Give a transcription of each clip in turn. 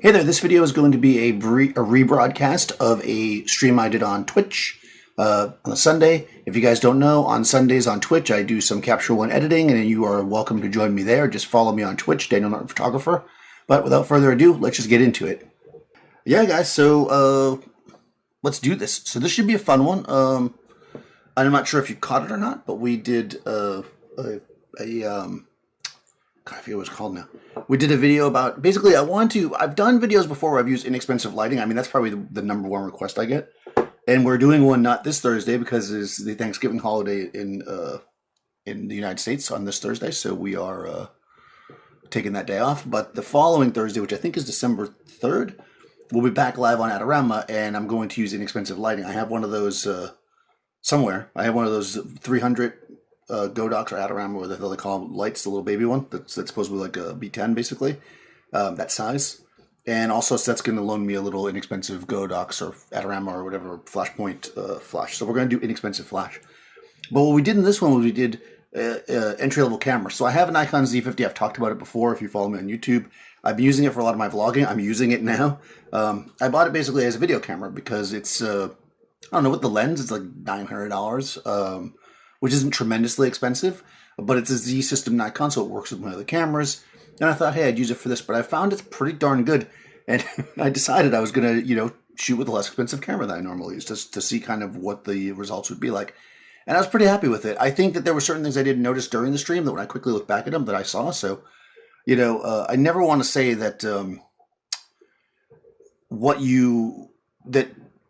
Hey there, this video is going to be a rebroadcast of a stream I did on Twitch on a Sunday. If you guys don't know, on Sundays on Twitch I do some Capture One editing, and you are welcome to join me there. Just follow me on Twitch, Daniel Norton Photographer. But without further ado, let's just get into it. Yeah, guys, so let's do this. So this should be a fun one. I'm not sure if you caught it or not, but we did God, I forget what it's called now. We did a video about, basically I've done videos before where I've used inexpensive lighting. I mean, that's probably the number one request I get. And we're doing one not this Thursday because it's the Thanksgiving holiday in the United States on this Thursday. So we are taking that day off. But the following Thursday, which I think is December 3rd, we'll be back live on Adorama, and I'm going to use inexpensive lighting. I have one of those somewhere. I have one of those 300 Godox or Adorama, or the hell they call them, lights, the little baby one that's supposed to be like a B10 basically, that size. And also, so that's going to loan me a little inexpensive Godox or Adorama or whatever Flashpoint flash. So we're going to do inexpensive flash. But what we did in this one was we did entry-level camera. So I have an Nikon Z50. I've talked about it before if you follow me on YouTube. I've been using it for a lot of my vlogging. I'm using it now. I bought it basically as a video camera because it's, I don't know, with the lens, it's like $900. Which isn't tremendously expensive, but it's a Z system Nikon, so it works with my other cameras. And I thought, hey, I'd use it for this, but I found it's pretty darn good. And I decided I was going to, shoot with a less expensive camera than I normally use, just to see kind of what the results would be like. And I was pretty happy with it. I think that there were certain things I didn't notice during the stream that when I quickly look back at them that I saw. So, I never want to say that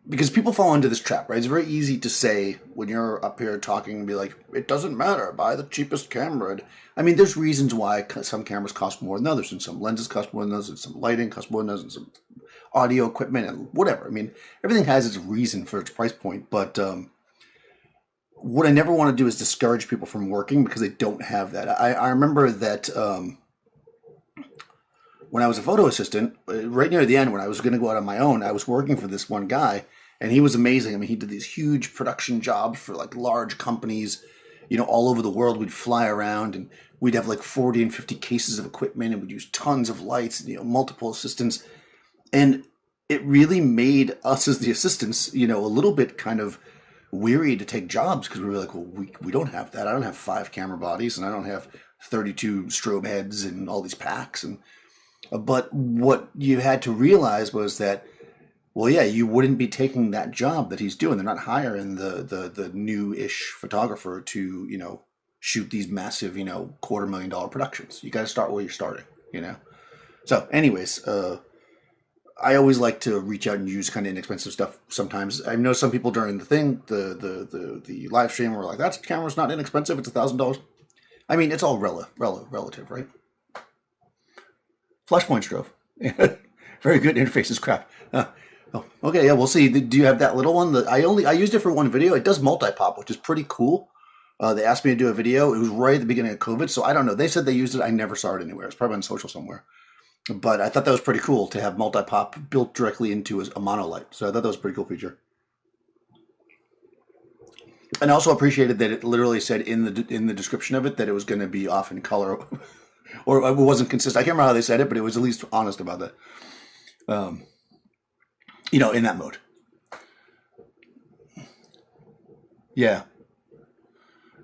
because people fall into this trap, right? It's very easy to say when you're up here talking and be like, it doesn't matter, buy the cheapest camera. I mean, there's reasons why some cameras cost more than others, and some lenses cost more than others, and some lighting costs more than others, and some audio equipment, and whatever. I mean, everything has its reason for its price point, but what I never want to do is discourage people from working because they don't have that. I remember that when I was a photo assistant, right near the end, when I was going to go out on my own, I was working for this one guy, and he was amazing. I mean, he did these huge production jobs for like large companies, all over the world. We'd fly around, and we'd have like 40 and 50 cases of equipment, and we'd use tons of lights, and, multiple assistants. And it really made us as the assistants, a little bit kind of weary to take jobs because we were like, well, we don't have that. I don't have 5 camera bodies, and I don't have 32 strobe heads and all these packs. But what you had to realize was that, well, yeah, you wouldn't be taking that job that he's doing. They're not hiring the new-ish photographer to, shoot these massive, $250,000 productions. You got to start where you're starting, So anyways, I always like to reach out and use kind of inexpensive stuff sometimes. I know some people during the thing, the live stream were like, that camera's not inexpensive, it's $1,000. I mean, it's all relative, right? Flashpoint strobe. Very good interfaces, crap. Okay, yeah, we'll see. Do you have that little one? I used it for one video. It does multi-pop, which is pretty cool. They asked me to do a video. It was right at the beginning of COVID, so I don't know. They said they used it. I never saw it anywhere. It's probably on social somewhere. But I thought that was pretty cool to have multi-pop built directly into a monolight. So I thought that was a pretty cool feature. And I also appreciated that it literally said in the description of it that it was going to be off in color. Or it wasn't consistent. I can't remember how they said it, but it was at least honest about that. In that mode. Yeah.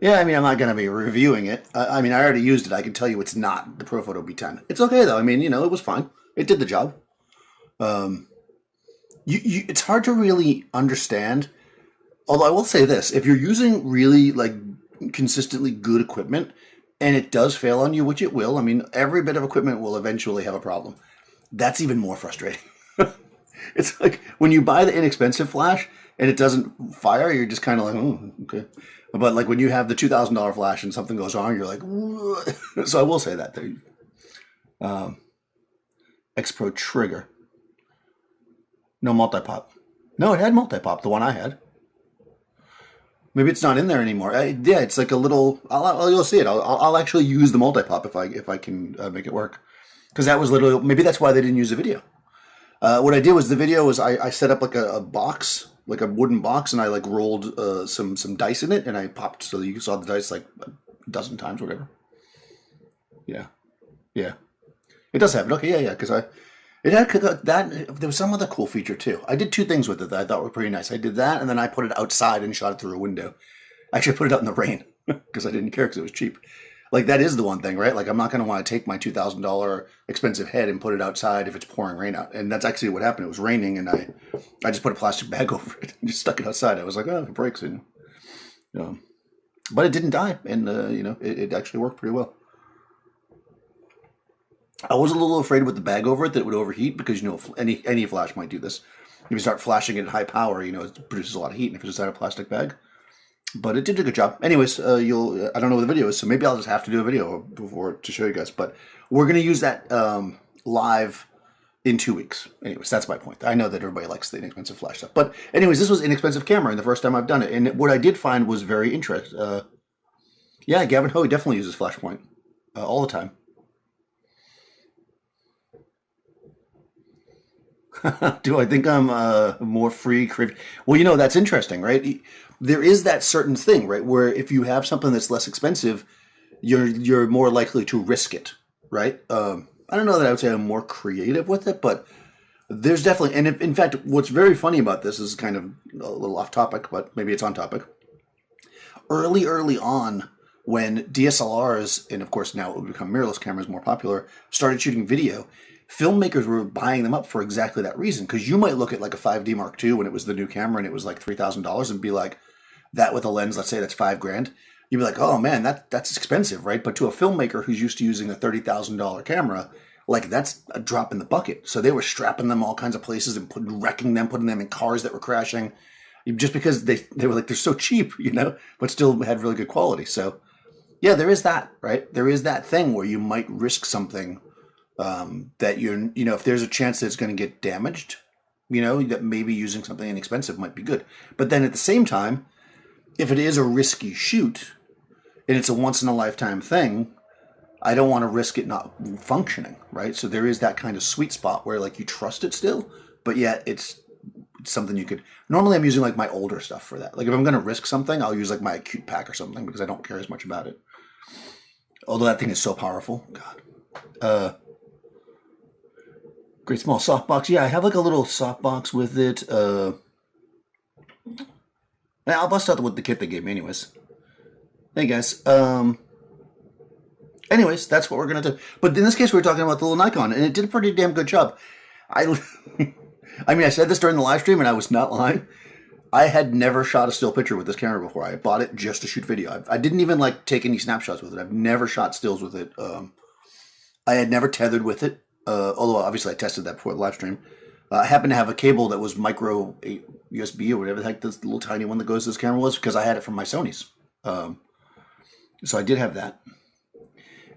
Yeah, I mean, I'm not going to be reviewing it. I already used it. I can tell you it's not the Profoto B10. It's okay, though. I mean, it was fine. It did the job. It's hard to really understand. Although I will say this. If you're using really, consistently good equipment, and it does fail on you, which it will. I mean, every bit of equipment will eventually have a problem. That's even more frustrating. It's like when you buy the inexpensive flash and it doesn't fire, you're just kind of like, oh, okay. But like when you have the $2,000 flash and something goes wrong, you're like, whoa. So I will say that there. X Pro trigger. No multi-pop. No, it had multi-pop, the one I had. Maybe it's not in there anymore. Yeah, it's like a little. You'll see it. I'll actually use the multi-pop if I can make it work. Because that was literally, maybe that's why they didn't use the video. What I did was I set up like a box, like a wooden box, and I rolled some dice in it, and I popped so you saw the dice like a dozen times, or whatever. Yeah. It does have it. Okay, yeah, because It had that. There was some other cool feature too. I did two things with it that I thought were pretty nice. I did that, and then I put it outside and shot it through a window. Actually, I put it out in the rain because I didn't care because it was cheap. Like that is the one thing, right? Like I'm not going to want to take my $2,000 expensive head and put it outside if it's pouring rain out. And that's actually what happened. It was raining, and I just put a plastic bag over it and just stuck it outside. I was like, oh, if it breaks, and but it didn't die, and it actually worked pretty well. I was a little afraid with the bag over it that it would overheat because any flash might do this. If you start flashing it at high power, it produces a lot of heat, and if it's inside a plastic bag. But it did a good job. Anyways, I don't know what the video is, so maybe I'll just have to do a video to show you guys. But we're going to use that live in 2 weeks. Anyways, that's my point. I know that everybody likes the inexpensive flash stuff. But anyways, this was inexpensive camera, and the first time I've done it. And what I did find was very interesting. Yeah, Gavin Hoey definitely uses Flashpoint all the time. Do I think I'm more free? Well, that's interesting, right? There is that certain thing, right, where if you have something that's less expensive, you're more likely to risk it, right? I don't know that I would say I'm more creative with it, but there's definitely, and in fact, what's very funny about this is kind of a little off topic, but maybe it's on topic. Early on, when DSLRs, and of course now it would become mirrorless cameras more popular, started shooting video, filmmakers were buying them up for exactly that reason. Because you might look at like a 5D Mark II when it was the new camera and it was like $3,000 and be like, that with a lens, let's say that's $5,000. You'd be like, oh man, that's expensive, right? But to a filmmaker who's used to using a $30,000 camera, like that's a drop in the bucket. So they were strapping them all kinds of places and wrecking them, putting them in cars that were crashing, just because they were like, they're so cheap, but still had really good quality. So yeah, there is that, right? There is that thing where you might risk something that if there's a chance that it's going to get damaged, that maybe using something inexpensive might be good. But then at the same time, if it is a risky shoot and it's a once in a lifetime thing, I don't want to risk it not functioning, right? So there is that kind of sweet spot where like you trust it still, but yet it's something you could. Normally I'm using like my older stuff for that. Like if I'm going to risk something, I'll use like my acute pack or something because I don't care as much about it. Although that thing is so powerful. God. Great small softbox. Yeah, I have like a little softbox with it. I'll bust out with the kit they gave me anyways. Hey guys. Anyways, that's what we're going to do. But in this case, we were talking about the little Nikon, and it did a pretty damn good job. I mean, I said this during the live stream, and I was not lying. I had never shot a still picture with this camera before. I bought it just to shoot video. I didn't even like take any snapshots with it. I've never shot stills with it. I had never tethered with it. Although obviously I tested that before the live stream. I happened to have a cable that was micro USB or whatever the heck this little tiny one that goes to this camera was because I had it from my Sony's. So I did have that.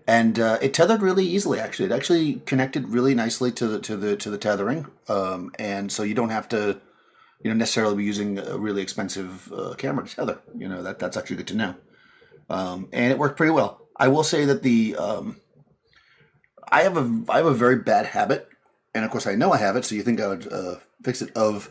And it tethered really easily, actually. It actually connected really nicely to the tethering. And so you don't have to necessarily be using a really expensive camera to tether. That's actually good to know. And it worked pretty well. I will say that I have a very bad habit, and of course I know I have it, so you think I would fix it, of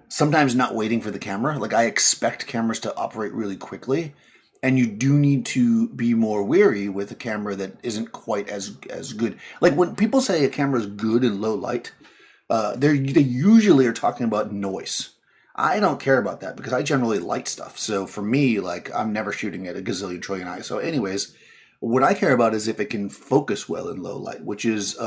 sometimes not waiting for the camera. Like I expect cameras to operate really quickly, and you do need to be more wary with a camera that isn't quite as good. Like when people say a camera is good in low light, they usually are talking about noise. I don't care about that because I generally light stuff. So for me, like I'm never shooting at a gazillion trillion ISO. Anyways, what I care about is if it can focus well in low light, which is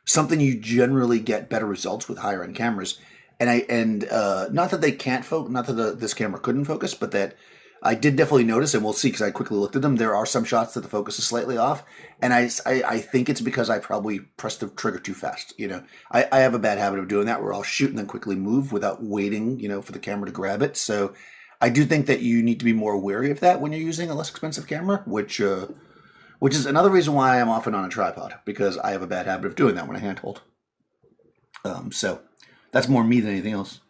something you generally get better results with higher end cameras. And not that they can't focus, not that this camera couldn't focus, but that I did definitely notice, and we'll see because I quickly looked at them. There are some shots that the focus is slightly off, and I think it's because I probably pressed the trigger too fast. I have a bad habit of doing that where I'll shoot and then quickly move without waiting, for the camera to grab it. So I do think that you need to be more wary of that when you're using a less expensive camera, which is another reason why I'm often on a tripod, because I have a bad habit of doing that when I handhold. So that's more me than anything else.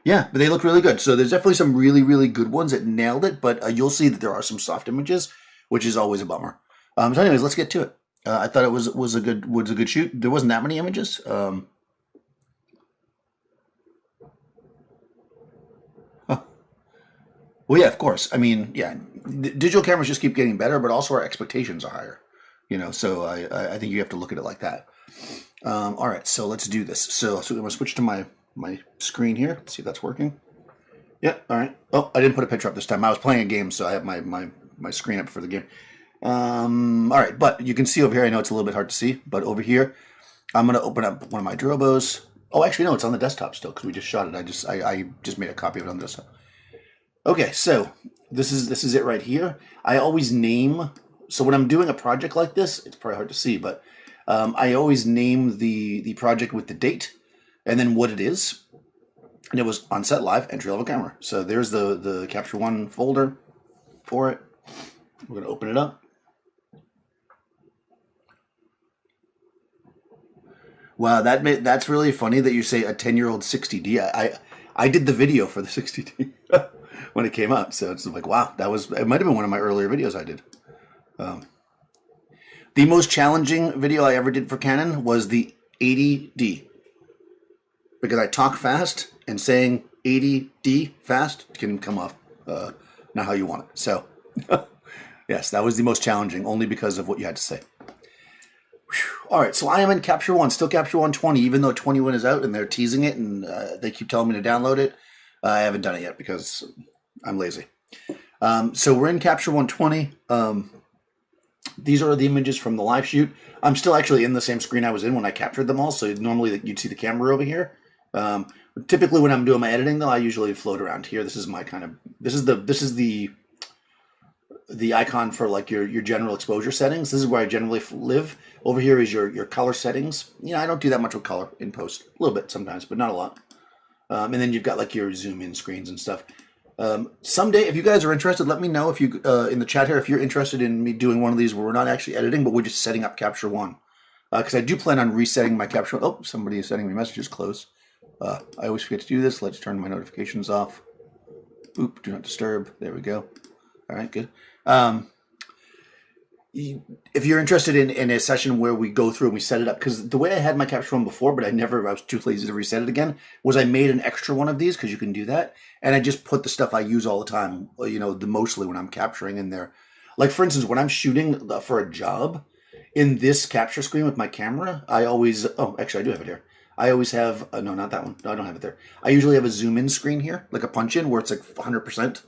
Yeah, but they look really good. So there's definitely some really, really good ones that nailed it, but you'll see that there are some soft images, which is always a bummer. So anyways, let's get to it. I thought it was a good shoot. There wasn't that many images. Well, yeah, of course. I mean, yeah, digital cameras just keep getting better, but also our expectations are higher. So I think you have to look at it like that. All right, so let's do this. So I'm gonna switch to my screen here. Let's see if that's working. Yeah, all right. Oh, I didn't put a picture up this time. I was playing a game, so I have my screen up for the game. All right, but you can see over here, I know it's a little bit hard to see, but over here, I'm gonna open up one of my Drobos. Oh, actually, no, it's on the desktop still, because we just shot it. I just made a copy of it on the desktop. Okay, so this is it right here. I always name, so when I'm doing a project like this, it's probably hard to see, but I always name the project with the date, and then what it is. And it was on set live, entry level camera. So there's the Capture One folder for it. We're gonna open it up. Wow, that's really funny that you say a 10-year-old 60D. I did the video for the 60D when it came out, so it's like, wow, it might have been one of my earlier videos I did. The most challenging video I ever did for Canon was the 80D, because I talk fast, and saying 80D fast can come off not how you want it. So, yes, that was the most challenging, only because of what you had to say. Whew. All right, so I am in Capture One, still Capture One 20, even though 21 is out and they're teasing it and they keep telling me to download it. I haven't done it yet because I'm lazy. So we're in Capture One 20. These are the images from the live shoot. I'm still actually in the same screen I was in when I captured them all, so normally you'd see the camera over here. Typically when I'm doing my editing, though, I usually float around here. This is my kind of, this is the icon for like your general exposure settings. This is where I generally live. Over here is your color settings. I don't do that much with color in post. A little bit sometimes, but not a lot. And then you've got like your zoom in screens and stuff. Someday, if you guys are interested, let me know if you in the chat here if you're interested in me doing one of these where we're not actually editing, but we're just setting up Capture One. Because I do plan on resetting my Capture One. Oh, somebody is sending me messages. Close. I always forget to do this. Let's turn my notifications off. Oop, do not disturb. There we go. All right, good. If you're interested in a session where we go through and we set it up, because the way I had my Capture One before, but I was too lazy to reset it again, was I made an extra one of these, because you can do that, and I just put the stuff I use all the time, mostly when I'm capturing in there. Like, for instance, when I'm shooting for a job, in this capture screen with my camera, I always, oh, actually, I do have it here. I always have, no, not that one. No, I don't have it there. I usually have a zoom in screen here, like a punch in where it's like 100%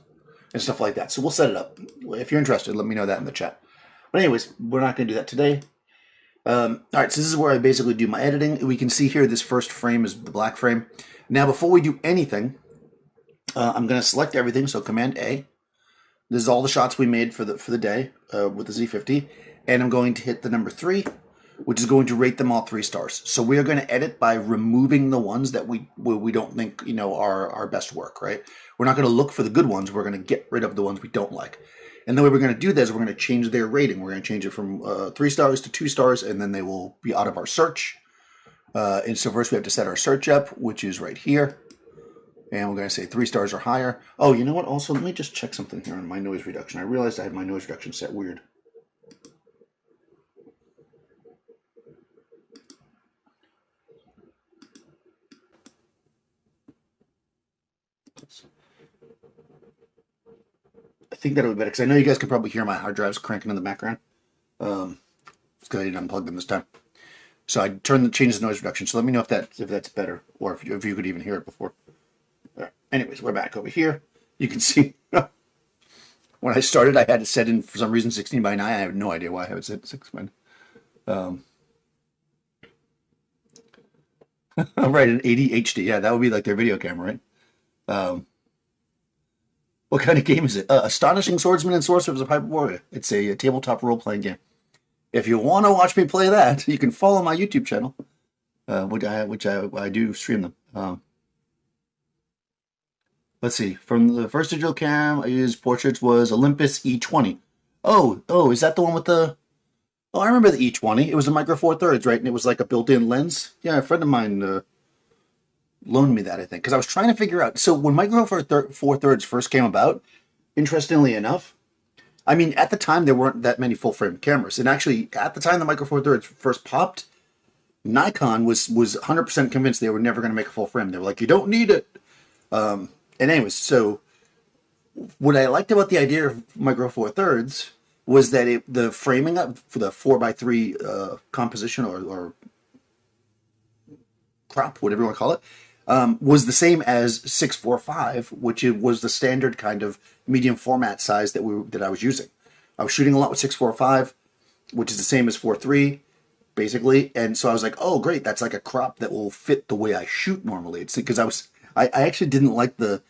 and stuff like that. So we'll set it up. If you're interested, let me know that in the chat. But anyways, we're not going to do that today. All right, so this is where I basically do my editing. We can see here this first frame is the black frame. Now, before we do anything, I'm going to select everything. So Command A. This is all the shots we made for the day with the Z50. And I'm going to hit the number 3, which is going to rate them all 3 stars. So we are going to edit by removing the ones that we don't think are our best work, right? We're not going to look for the good ones. We're going to get rid of the ones we don't like. And the way we're going to do that is we're going to change their rating. We're going to change it from 3 stars to 2 stars, and then they will be out of our search. And so first we have to set our search up, which is right here. And we're going to say 3 stars or higher. Oh, you know what? Also, let me just check something here on my noise reduction. I realized I had my noise reduction set weird. I think that'll be better, because I know you guys can probably hear my hard drives cranking in the background. It's because I didn't unplug them this time. So I changed the noise reduction. So let me know if that's better, or if you could even hear it before. All right. Anyways, we're back over here. You can see when I started, I had it set in for some reason 16:9. I have no idea why I have it set 6:9. Right, an 80 HD. Yeah, that would be like their video camera, right? What kind of game is it? Astonishing Swordsman and Sorcerers of Hyperborea. It's a tabletop role-playing game. If you want to watch me play that, you can follow my YouTube channel, which I do stream them. Let's see. From the first digital cam I used portraits was Olympus E20. Oh, is that the one with the... Oh, I remember the E20. It was a Micro Four Thirds, right? And it was like a built-in lens. Yeah, a friend of mine loaned me that, I think, because I was trying to figure out. So when Micro Four Thirds first came about, interestingly enough, I mean, at the time there weren't that many full-frame cameras, and actually, at the time the Micro Four Thirds first popped, Nikon was 100% convinced they were never going to make a full frame. They were like, you don't need it. And anyways, so what I liked about the idea of Micro Four Thirds was that the framing up for the 4x3 composition or crop, whatever you want to call it, was the same as 645, which it was the standard kind of medium format size that I was using. I was shooting a lot with 645, which is the same as 4.3, basically. And so I was like, oh, great, that's like a crop that will fit the way I shoot normally. It's because I actually didn't like the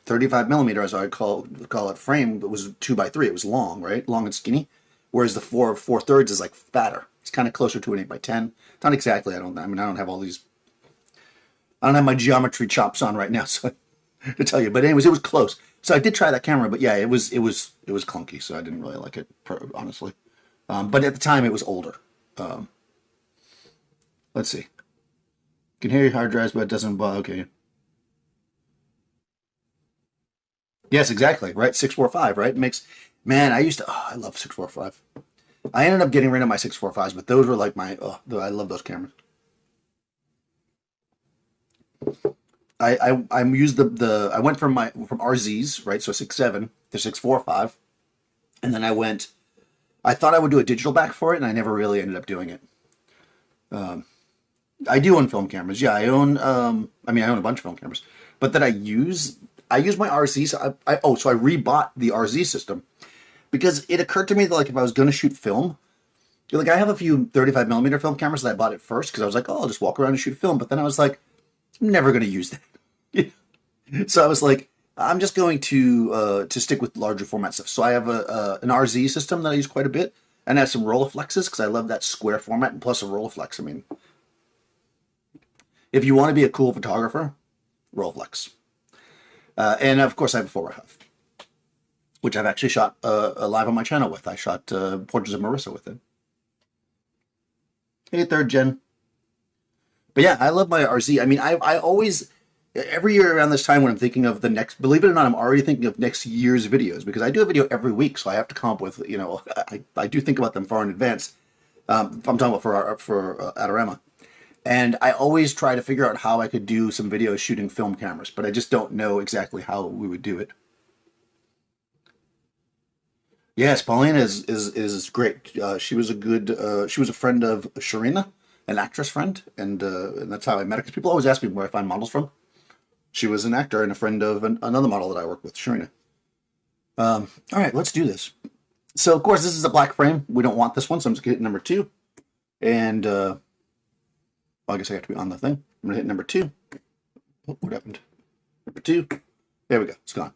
35 millimeter, as I call it, frame. It was 2x3. It was long, right? Long and skinny. Whereas the 4/3 is like fatter. It's kind of closer to an 8x10. Not exactly. I don't have all these. I don't have my geometry chops on right now, so to tell you. But anyways, it was close. So I did try that camera, but yeah, it was clunky. So I didn't really like it, honestly. But at the time, it was older. Let's see. You can hear your hard drives, but it doesn't. Okay. Yes, exactly. Right, 645. Right, Man, I love 645. I ended up getting rid of my 645s, but those were like I love those cameras. I used I went from RZs, right, so 6.7 to 6.45, and then I thought I would do a digital back for it, and I never really ended up doing it. I do own film cameras. Yeah, I own a bunch of film cameras, but that I use my RZ. So I rebought the RZ system because it occurred to me that like if I was going to shoot film, like I have a few 35 millimeter film cameras that I bought at first because I was like, oh, I'll just walk around and shoot film. But then I was like, I'm never going to use that. So I was like, I'm just going to stick with larger format stuff. So I have an RZ system that I use quite a bit, and I have some Rolleiflexes because I love that square format, and plus a Rolleiflex. I mean, if you want to be a cool photographer, Rolleiflex. And of course, I have a 4x5, which I've actually shot live on my channel with. I shot Portraits of Marissa with it. Hey, third gen. But yeah, I love my RZ. I mean, I always, every year around this time when I'm thinking of the next, believe it or not, I'm already thinking of next year's videos because I do a video every week, so I have to come up with, I do think about them far in advance. I'm talking about for Adorama. And I always try to figure out how I could do some videos shooting film cameras, but I just don't know exactly how we would do it. Yes, Paulina is great. She was a friend of Sharina, an actress friend, and that's how I met her. Because people always ask me where I find models from. She was an actor and a friend of another model that I work with, Sharina. All right, let's do this. So, of course, this is a black frame. We don't want this one, so I'm just going to hit number 2. And, well, I guess I have to be on the thing. I'm going to hit number 2. Oh, what happened? Number 2. There we go. It's gone.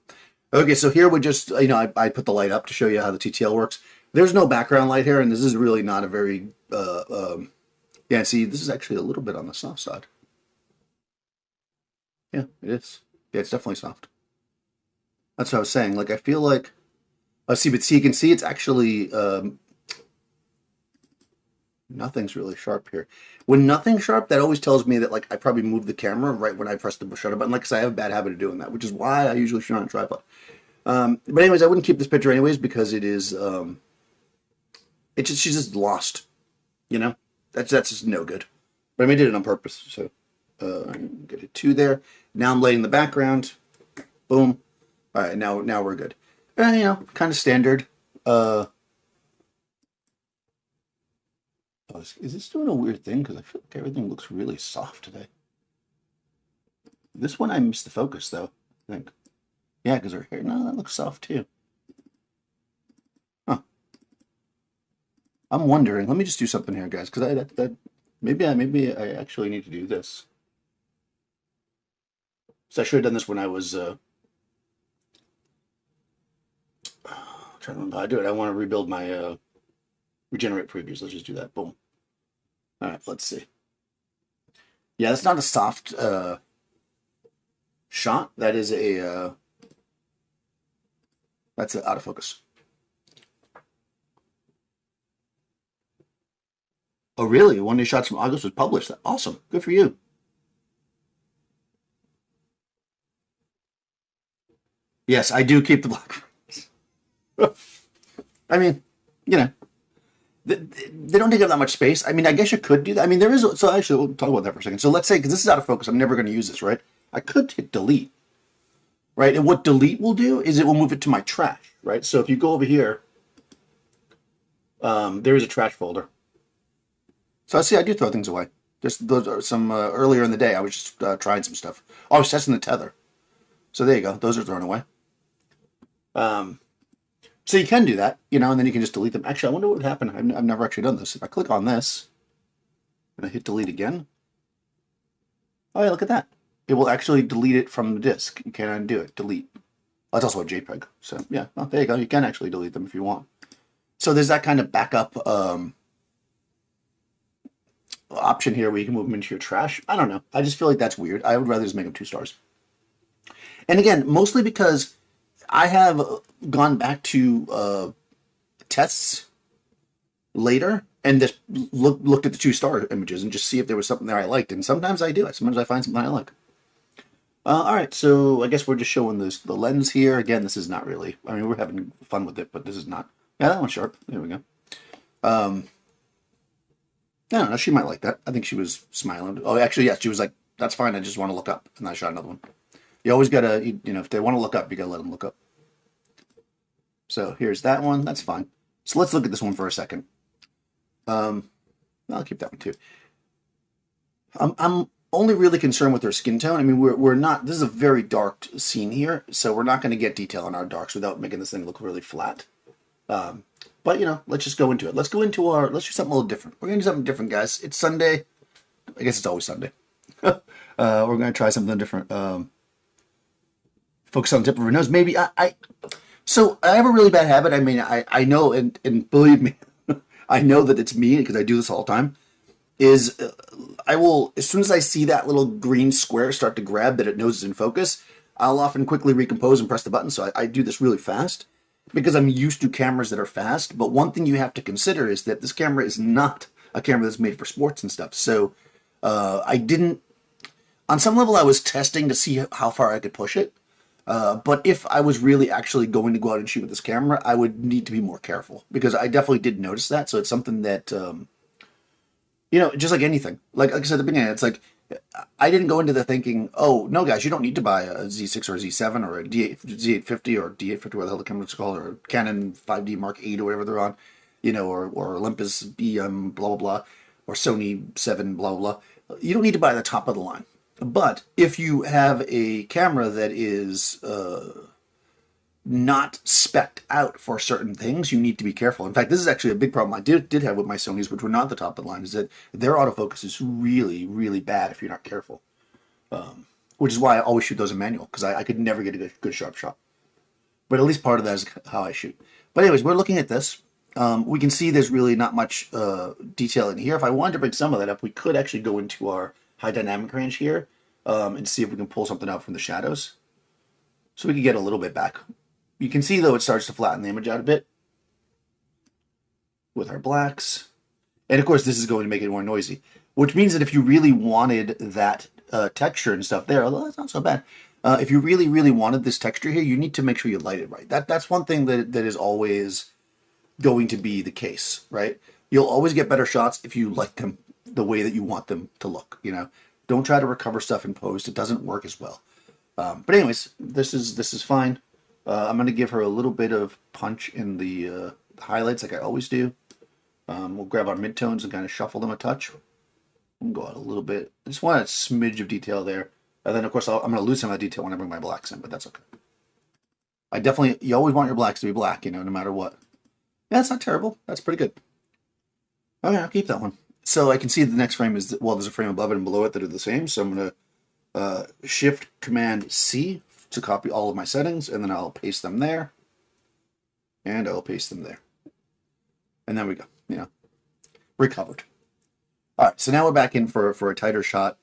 Okay, so here we just, I put the light up to show you how the TTL works. There's no background light here, and this is really not a very, yeah, see, this is actually a little bit on the soft side. Yeah, it is. Yeah, it's definitely soft. That's what I was saying. Like, I feel like, but you can see it's actually, nothing's really sharp here. When nothing's sharp, that always tells me that, like, I probably moved the camera right when I pressed the shutter button, like, because I have a bad habit of doing that, which is why I usually shoot on a tripod. But anyways, I wouldn't keep this picture anyways, because it is, she's just lost, That's just no good. But I mean, I did it on purpose, so, get a 2 there. Now I'm laying the background. Boom. All right, now we're good. And, kind of standard, is this doing a weird thing? Because I feel like everything looks really soft today. This one I missed the focus, though, I think. Yeah, because her hair, no, that looks soft, too. Huh. I'm wondering. Let me just do something here, guys, because maybe I actually need to do this. So I should have done this when I was, trying to remember how to do it. I want to rebuild my, regenerate previews. Let's just do that. Boom. All right, let's see. Yeah, that's not a soft shot. That is that's out of focus. Oh, really? One of your shots from August was published. Awesome. Good for you. Yes, I do keep the black frames. I mean, they don't take up that much space. I mean, I guess you could do that. I mean, there is, so actually, we'll talk about that for a second. So let's say, because this is out of focus, I'm never going to use this, right? I could hit delete, right? And what delete will do is it will move it to my trash, right? So if you go over here, there is a trash folder. So I see I do throw things away. Just those are some earlier in the day. I was just trying some stuff. Oh, I was testing the tether. So there you go. Those are thrown away. So you can do that, you know, and then you can just delete them. Actually, I wonder what would happen. I've never actually done this. If I click on this and I hit delete again, oh yeah, look at that. It will actually delete it from the disk. You can't undo it. Delete. Oh, it's also a JPEG. So yeah, well, there you go. You can actually delete them if you want. So there's that kind of backup option here where you can move them into your trash. I don't know. I just feel like that's weird. I would rather just make them 2 stars. And again, mostly because I have gone back to tests later and just looked at the 2-star images and just see if there was something there I liked. And sometimes I do. Sometimes I find something I like. All right, so I guess we're just showing the lens here. Again, this is not really, I mean, we're having fun with it, but this is not. Yeah, that one's sharp. There we go. I don't know. She might like that. I think she was smiling. Oh, actually, yes. She was like, that's fine. I just want to look up. And I shot another one. You always got to, you know, if they want to look up, you got to let them look up. So here's that one. That's fine. So let's look at this one for a second. I'll keep that one too. I'm only really concerned with their skin tone. I mean, we're not, this is a very dark scene here, so we're not going to get detail on our darks without making this thing look really flat. But, you know, let's just go into it. Let's go into let's do something a little different. We're going to do something different, guys. It's Sunday. I guess it's always Sunday. We're going to try something different. Focus on the tip of her nose. Maybe so I have a really bad habit. I mean, I know, and believe me, I know that it's me because I do this all the time, is I will, as soon as I see that little green square start to grab that it knows is in focus, I'll often quickly recompose and press the button. So I do this really fast because I'm used to cameras that are fast. But one thing you have to consider is that this camera is not a camera that's made for sports and stuff. So I didn't, on some level, I was testing to see how far I could push it. But if I was really actually going to go out and shoot with this camera, I would need to be more careful because I definitely did notice that. So it's something that, you know, just like anything, like I said at the beginning, it's like, I didn't go into the thinking, oh, no, guys, you don't need to buy a Z6 or a Z7 or a Z850 or D850, whatever the hell the camera's called, or Canon 5D Mark 8 or whatever they're on, you know, or Olympus EM, blah, blah, blah, or Sony 7, blah, blah, blah. You don't need to buy the top of the line. But if you have a camera that is not spec'd out for certain things, you need to be careful. In fact, this is actually a big problem I did have with my Sonys, which were not the top of the line, is that their autofocus is really, really bad if you're not careful. Which is why I always shoot those in manual, because I could never get a good sharp shot. But at least part of that is how I shoot. But anyways, we're looking at this. We can see there's really not much detail in here. If I wanted to bring some of that up, we could actually go into our high dynamic range here and see if we can pull something out from the shadows. So we can get a little bit back. You can see, though, it starts to flatten the image out a bit with our blacks. And, of course, this is going to make it more noisy, which means that if you really wanted that texture and stuff there, although that's not so bad, if you really, really wanted this texture here, you need to make sure you light it right. That's one thing that is always going to be the case, right? You'll always get better shots if you light them the way that you want them to look, you know? Don't try to recover stuff in post. It doesn't work as well. But anyways, this is fine. I'm going to give her a little bit of punch in the highlights like I always do. We'll grab our midtones and kind of shuffle them a touch. We'll go out a little bit. I just want a smidge of detail there. And then, of course, I'm going to lose some of that detail when I bring my blacks in, but that's okay. You always want your blacks to be black, you know, no matter what. Yeah, that's not terrible. That's pretty good. Okay, I'll keep that one. So I can see the next frame is, well, there's a frame above it and below it that are the same. So I'm going to Shift Command C to copy all of my settings, and then I'll paste them there. And I'll paste them there. And there we go. You know, recovered. All right, so now we're back in for a tighter shot.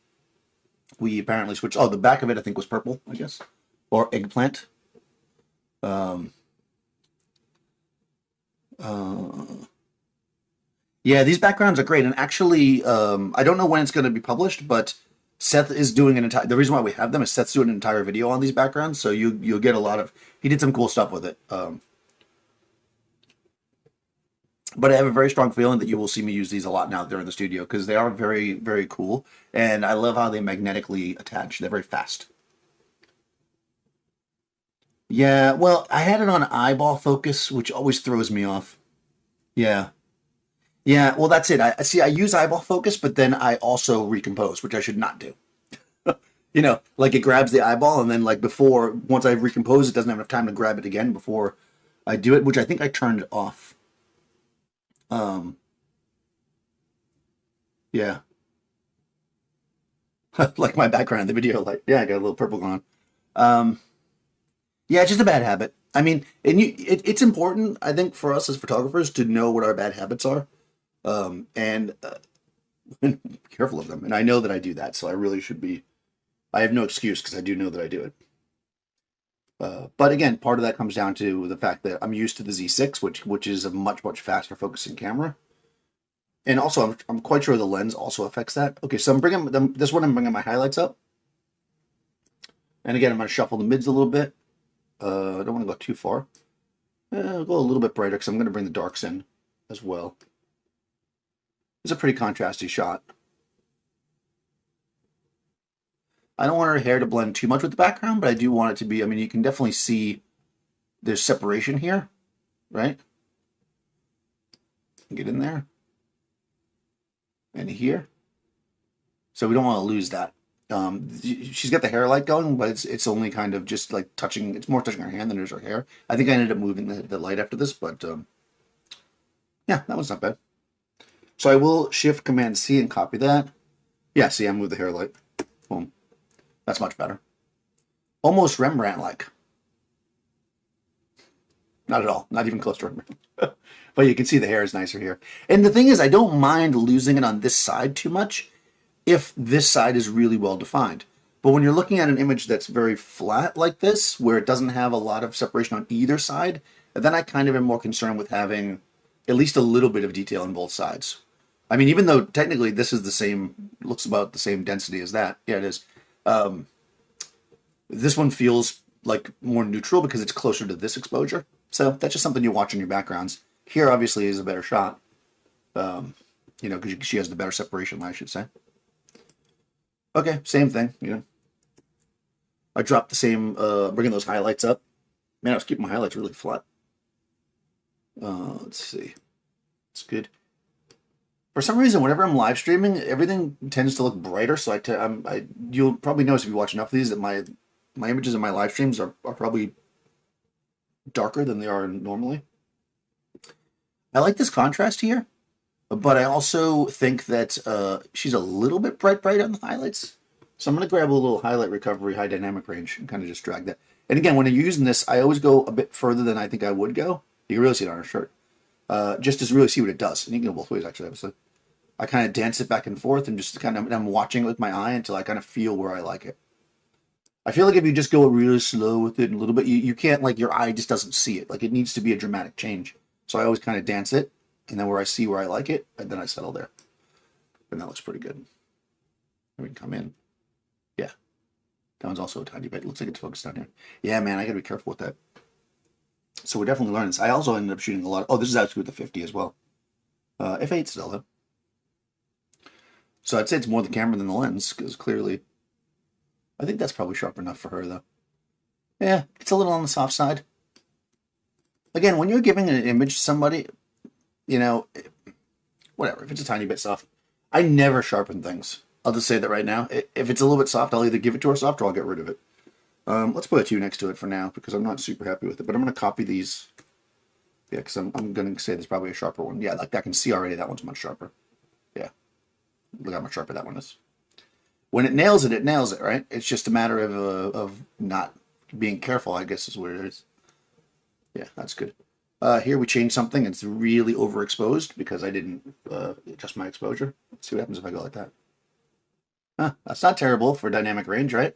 We apparently switched. Oh, the back of it I think was purple, I guess, or eggplant. Yeah, these backgrounds are great, and actually, I don't know when it's going to be published, but Seth is doing an entire. The reason why we have them is Seth's doing an entire video on these backgrounds, so you'll get a lot of. He did some cool stuff with it. But I have a very strong feeling that you will see me use these a lot now that they're in the studio because they are very, very cool, and I love how they magnetically attach. They're very fast. Yeah, well, I had it on eyeball focus, which always throws me off. Yeah. Yeah, well, that's it. I see. I use eyeball focus, but then I also recompose, which I should not do. You know, like it grabs the eyeball, and then like before, once I've recomposed, it doesn't have enough time to grab it again before I do it, which I think I turned off. Um, yeah, like my background in the video, like yeah, I got a little purple going on. Yeah, it's just a bad habit. I mean, it's important, I think, for us as photographers to know what our bad habits are, and be careful of them. And I know that I do that, so I really should be. I have no excuse because I do know that I do it. But again, part of that comes down to the fact that I'm used to the Z6, which is a much faster focusing camera, and also I'm quite sure the lens also affects that. Okay, so I'm bringing this one. I'm bringing my highlights up, and again, I'm going to shuffle the mids a little bit. I don't want to go too far. I'll go a little bit brighter because I'm going to bring the darks in as well. It's a pretty contrasty shot. I don't want her hair to blend too much with the background, but I do want it to be, I mean, you can definitely see there's separation here, right? Get in there. And here. So we don't want to lose that. She's got the hair light going, but it's only kind of just like touching, it's more touching her hand than it is her hair. I think I ended up moving the light after this, but yeah, that was not bad. So I will Shift Command C and copy that. Yeah, see, I moved the hair light. Boom. That's much better. Almost Rembrandt-like. Not at all. Not even close to Rembrandt. But you can see the hair is nicer here. And the thing is, I don't mind losing it on this side too much if this side is really well defined. But when you're looking at an image that's very flat like this, where it doesn't have a lot of separation on either side, then I kind of am more concerned with having at least a little bit of detail on both sides. I mean, even though technically this is the same, looks about the same density as that. Yeah, it is. This one feels like more neutral because it's closer to this exposure. So that's just something you watch in your backgrounds. Here, obviously, is a better shot. You know, because she has the better separation line, I should say. Okay, same thing, you know. I dropped the same, bringing those highlights up. Man, I was keeping my highlights really flat. Let's see. It's good. For some reason, whenever I'm live streaming, everything tends to look brighter. So you'll probably notice if you watch enough of these that my images in my live streams are probably darker than they are normally. I like this contrast here, but I also think that she's a little bit bright on the highlights. So I'm going to grab a little highlight recovery, high dynamic range, and kind of just drag that. And again, when you're using this, I always go a bit further than I think I would go. You can really see it on her shirt. Just to really see what it does. And you can go both ways, actually, obviously. I kind of dance it back and forth and just kind of, I'm watching it with my eye until I kind of feel where I like it. I feel like if you just go really slow with it a little bit, you can't, like, your eye just doesn't see it. Like, it needs to be a dramatic change. So I always kind of dance it, and then where I see where I like it, and then I settle there. And that looks pretty good. We can come in. Yeah. That one's also a tiny bit. It looks like it's focused down here. Yeah, man, I gotta be careful with that. So we're definitely learning this. I also ended up shooting a lot. Oh, this is actually with the 50 as well. F8 still, though. So I'd say it's more the camera than the lens, because clearly, I think that's probably sharp enough for her, though. Yeah, it's a little on the soft side. Again, when you're giving an image to somebody, you know, whatever, if it's a tiny bit soft, I never sharpen things. I'll just say that right now. If it's a little bit soft, I'll either give it to her soft or I'll get rid of it. Let's put a 2 next to it for now, because I'm not super happy with it. But I'm going to copy these. Yeah, because I'm going to say there's probably a sharper one. Yeah, like I can see already that one's much sharper. Yeah. Look how much sharper that one is. When it nails it, right? It's just a matter of not being careful, I guess is where it is. Yeah, that's good. Here we changed something. It's really overexposed because I didn't adjust my exposure. Let's see what happens if I go like that. Huh, that's not terrible for dynamic range, right?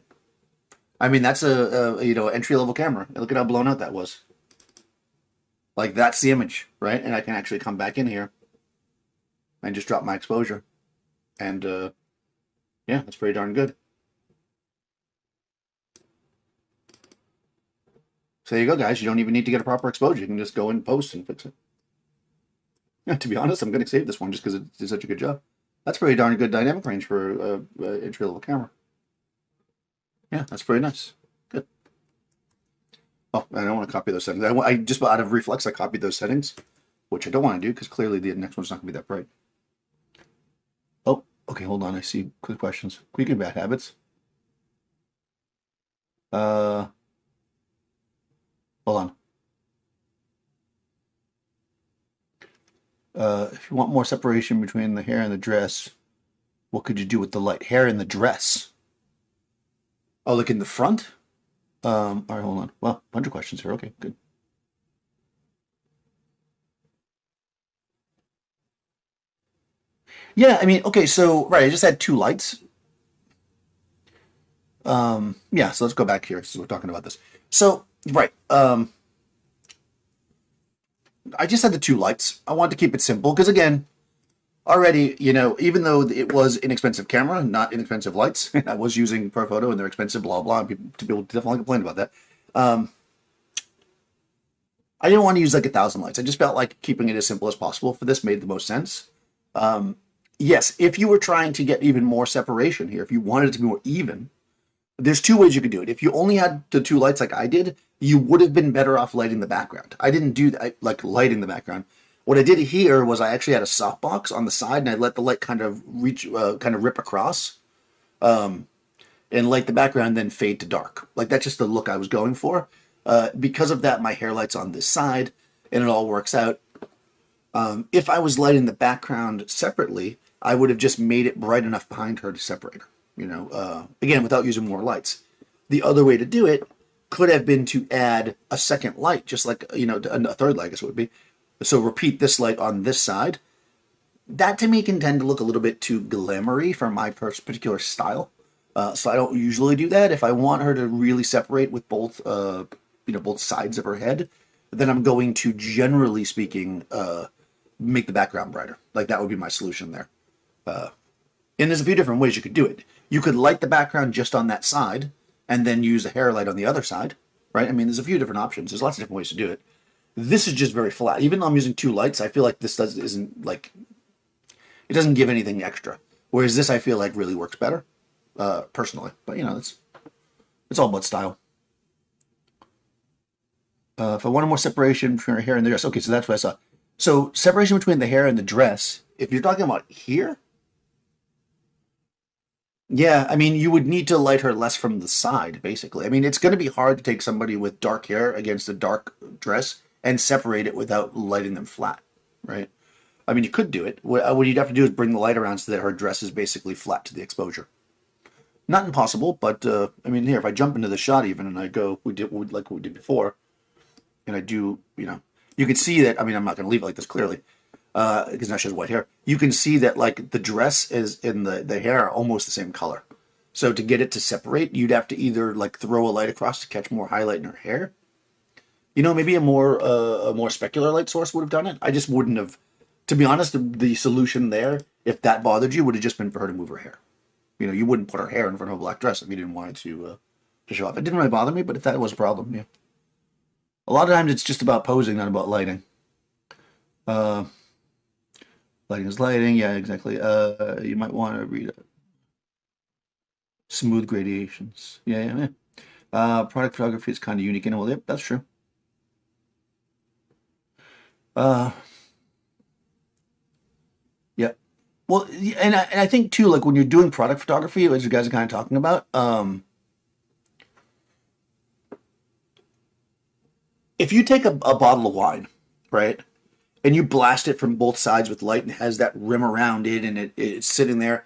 I mean, that's a entry-level camera. Look at how blown out that was. Like, that's the image, right? And I can actually come back in here and just drop my exposure. And, yeah, that's pretty darn good. So there you go, guys. You don't even need to get a proper exposure. You can just go in post and fix it. Yeah, to be honest, I'm going to save this one just because it did such a good job. That's pretty darn good dynamic range for an entry-level camera. Yeah, that's pretty nice. Good. Oh, I don't want to copy those settings. I just out of reflex, I copied those settings which I don't want to do because clearly the next one's not going to be that bright. Oh, okay, hold on. I see quick questions. Quick and bad habits. Hold on. If you want more separation between the hair and the dress, what could you do with the light? Hair in the dress. Oh, like in the front? All right, hold on. Well, a bunch of questions here. Okay, good. Yeah, I mean, okay, so, right, I just had two lights. Yeah, so let's go back here since we're talking about this. So, right, I just had the two lights. I wanted to keep it simple because, again, already, you know, even though it was inexpensive camera, not inexpensive lights, I was using ProPhoto and they're expensive, blah, blah, and people definitely complain about that. I didn't want to use like 1,000 lights. I just felt like keeping it as simple as possible for this made the most sense. Yes, if you were trying to get even more separation here, if you wanted it to be more even, there's two ways you could do it. If you only had the two lights like I did, you would have been better off lighting the background. I didn't do that, like lighting the background. What I did here was I actually had a softbox on the side, and I let the light kind of rip across, and light the background, then fade to dark. Like that's just the look I was going for. Because of that, my hair light's on this side, and it all works out. If I was lighting the background separately, I would have just made it bright enough behind her to separate her. You know, again, without using more lights. The other way to do it could have been to add a second light, just like, you know, a third light, I guess it would be. So repeat this light on this side. That to me can tend to look a little bit too glamoury for my particular style. So I don't usually do that. If I want her to really separate with both, you know, both sides of her head, then I'm going to, generally speaking, make the background brighter. Like that would be my solution there. And there's a few different ways you could do it. You could light the background just on that side and then use a hair light on the other side, right? I mean, there's a few different options. There's lots of different ways to do it. This is just very flat. Even though I'm using two lights, I feel like this isn't like, it doesn't give anything extra. Whereas this, I feel like really works better, personally. But, you know, it's all about style. If I wanted more separation between her hair and the dress. Okay, so that's what I saw. So separation between the hair and the dress, if you're talking about here, yeah, I mean, you would need to light her less from the side, basically. I mean, it's going to be hard to take somebody with dark hair against a dark dress and separate it without lighting them flat, right? I mean, you could do it. What you'd have to do is bring the light around so that her dress is basically flat to the exposure. Not impossible, but, I mean, here, if I jump into the shot even and I go, like what we did before, and I do, you know, you can see that, I mean, I'm not going to leave it like this clearly, because now she has white hair. You can see that, like, the dress is in the hair are almost the same color. So to get it to separate, you'd have to either, like, throw a light across to catch more highlight in her hair. You know, maybe a more specular light source would have done it. I just wouldn't have, to be honest, the solution there, if that bothered you, would have just been for her to move her hair. You know, you wouldn't put her hair in front of a black dress if you didn't want it to show off. It didn't really bother me, but if that was a problem, yeah. A lot of times it's just about posing, not about lighting. Lighting is lighting, yeah, exactly. You might want to read it. Smooth gradations. Yeah. Product photography is kind of unique in a way. Yep, that's true. Yeah. Well, and I think too, like when you're doing product photography, as you guys are kind of talking about, if you take a bottle of wine, right, and you blast it from both sides with light and it has that rim around it and it's sitting there,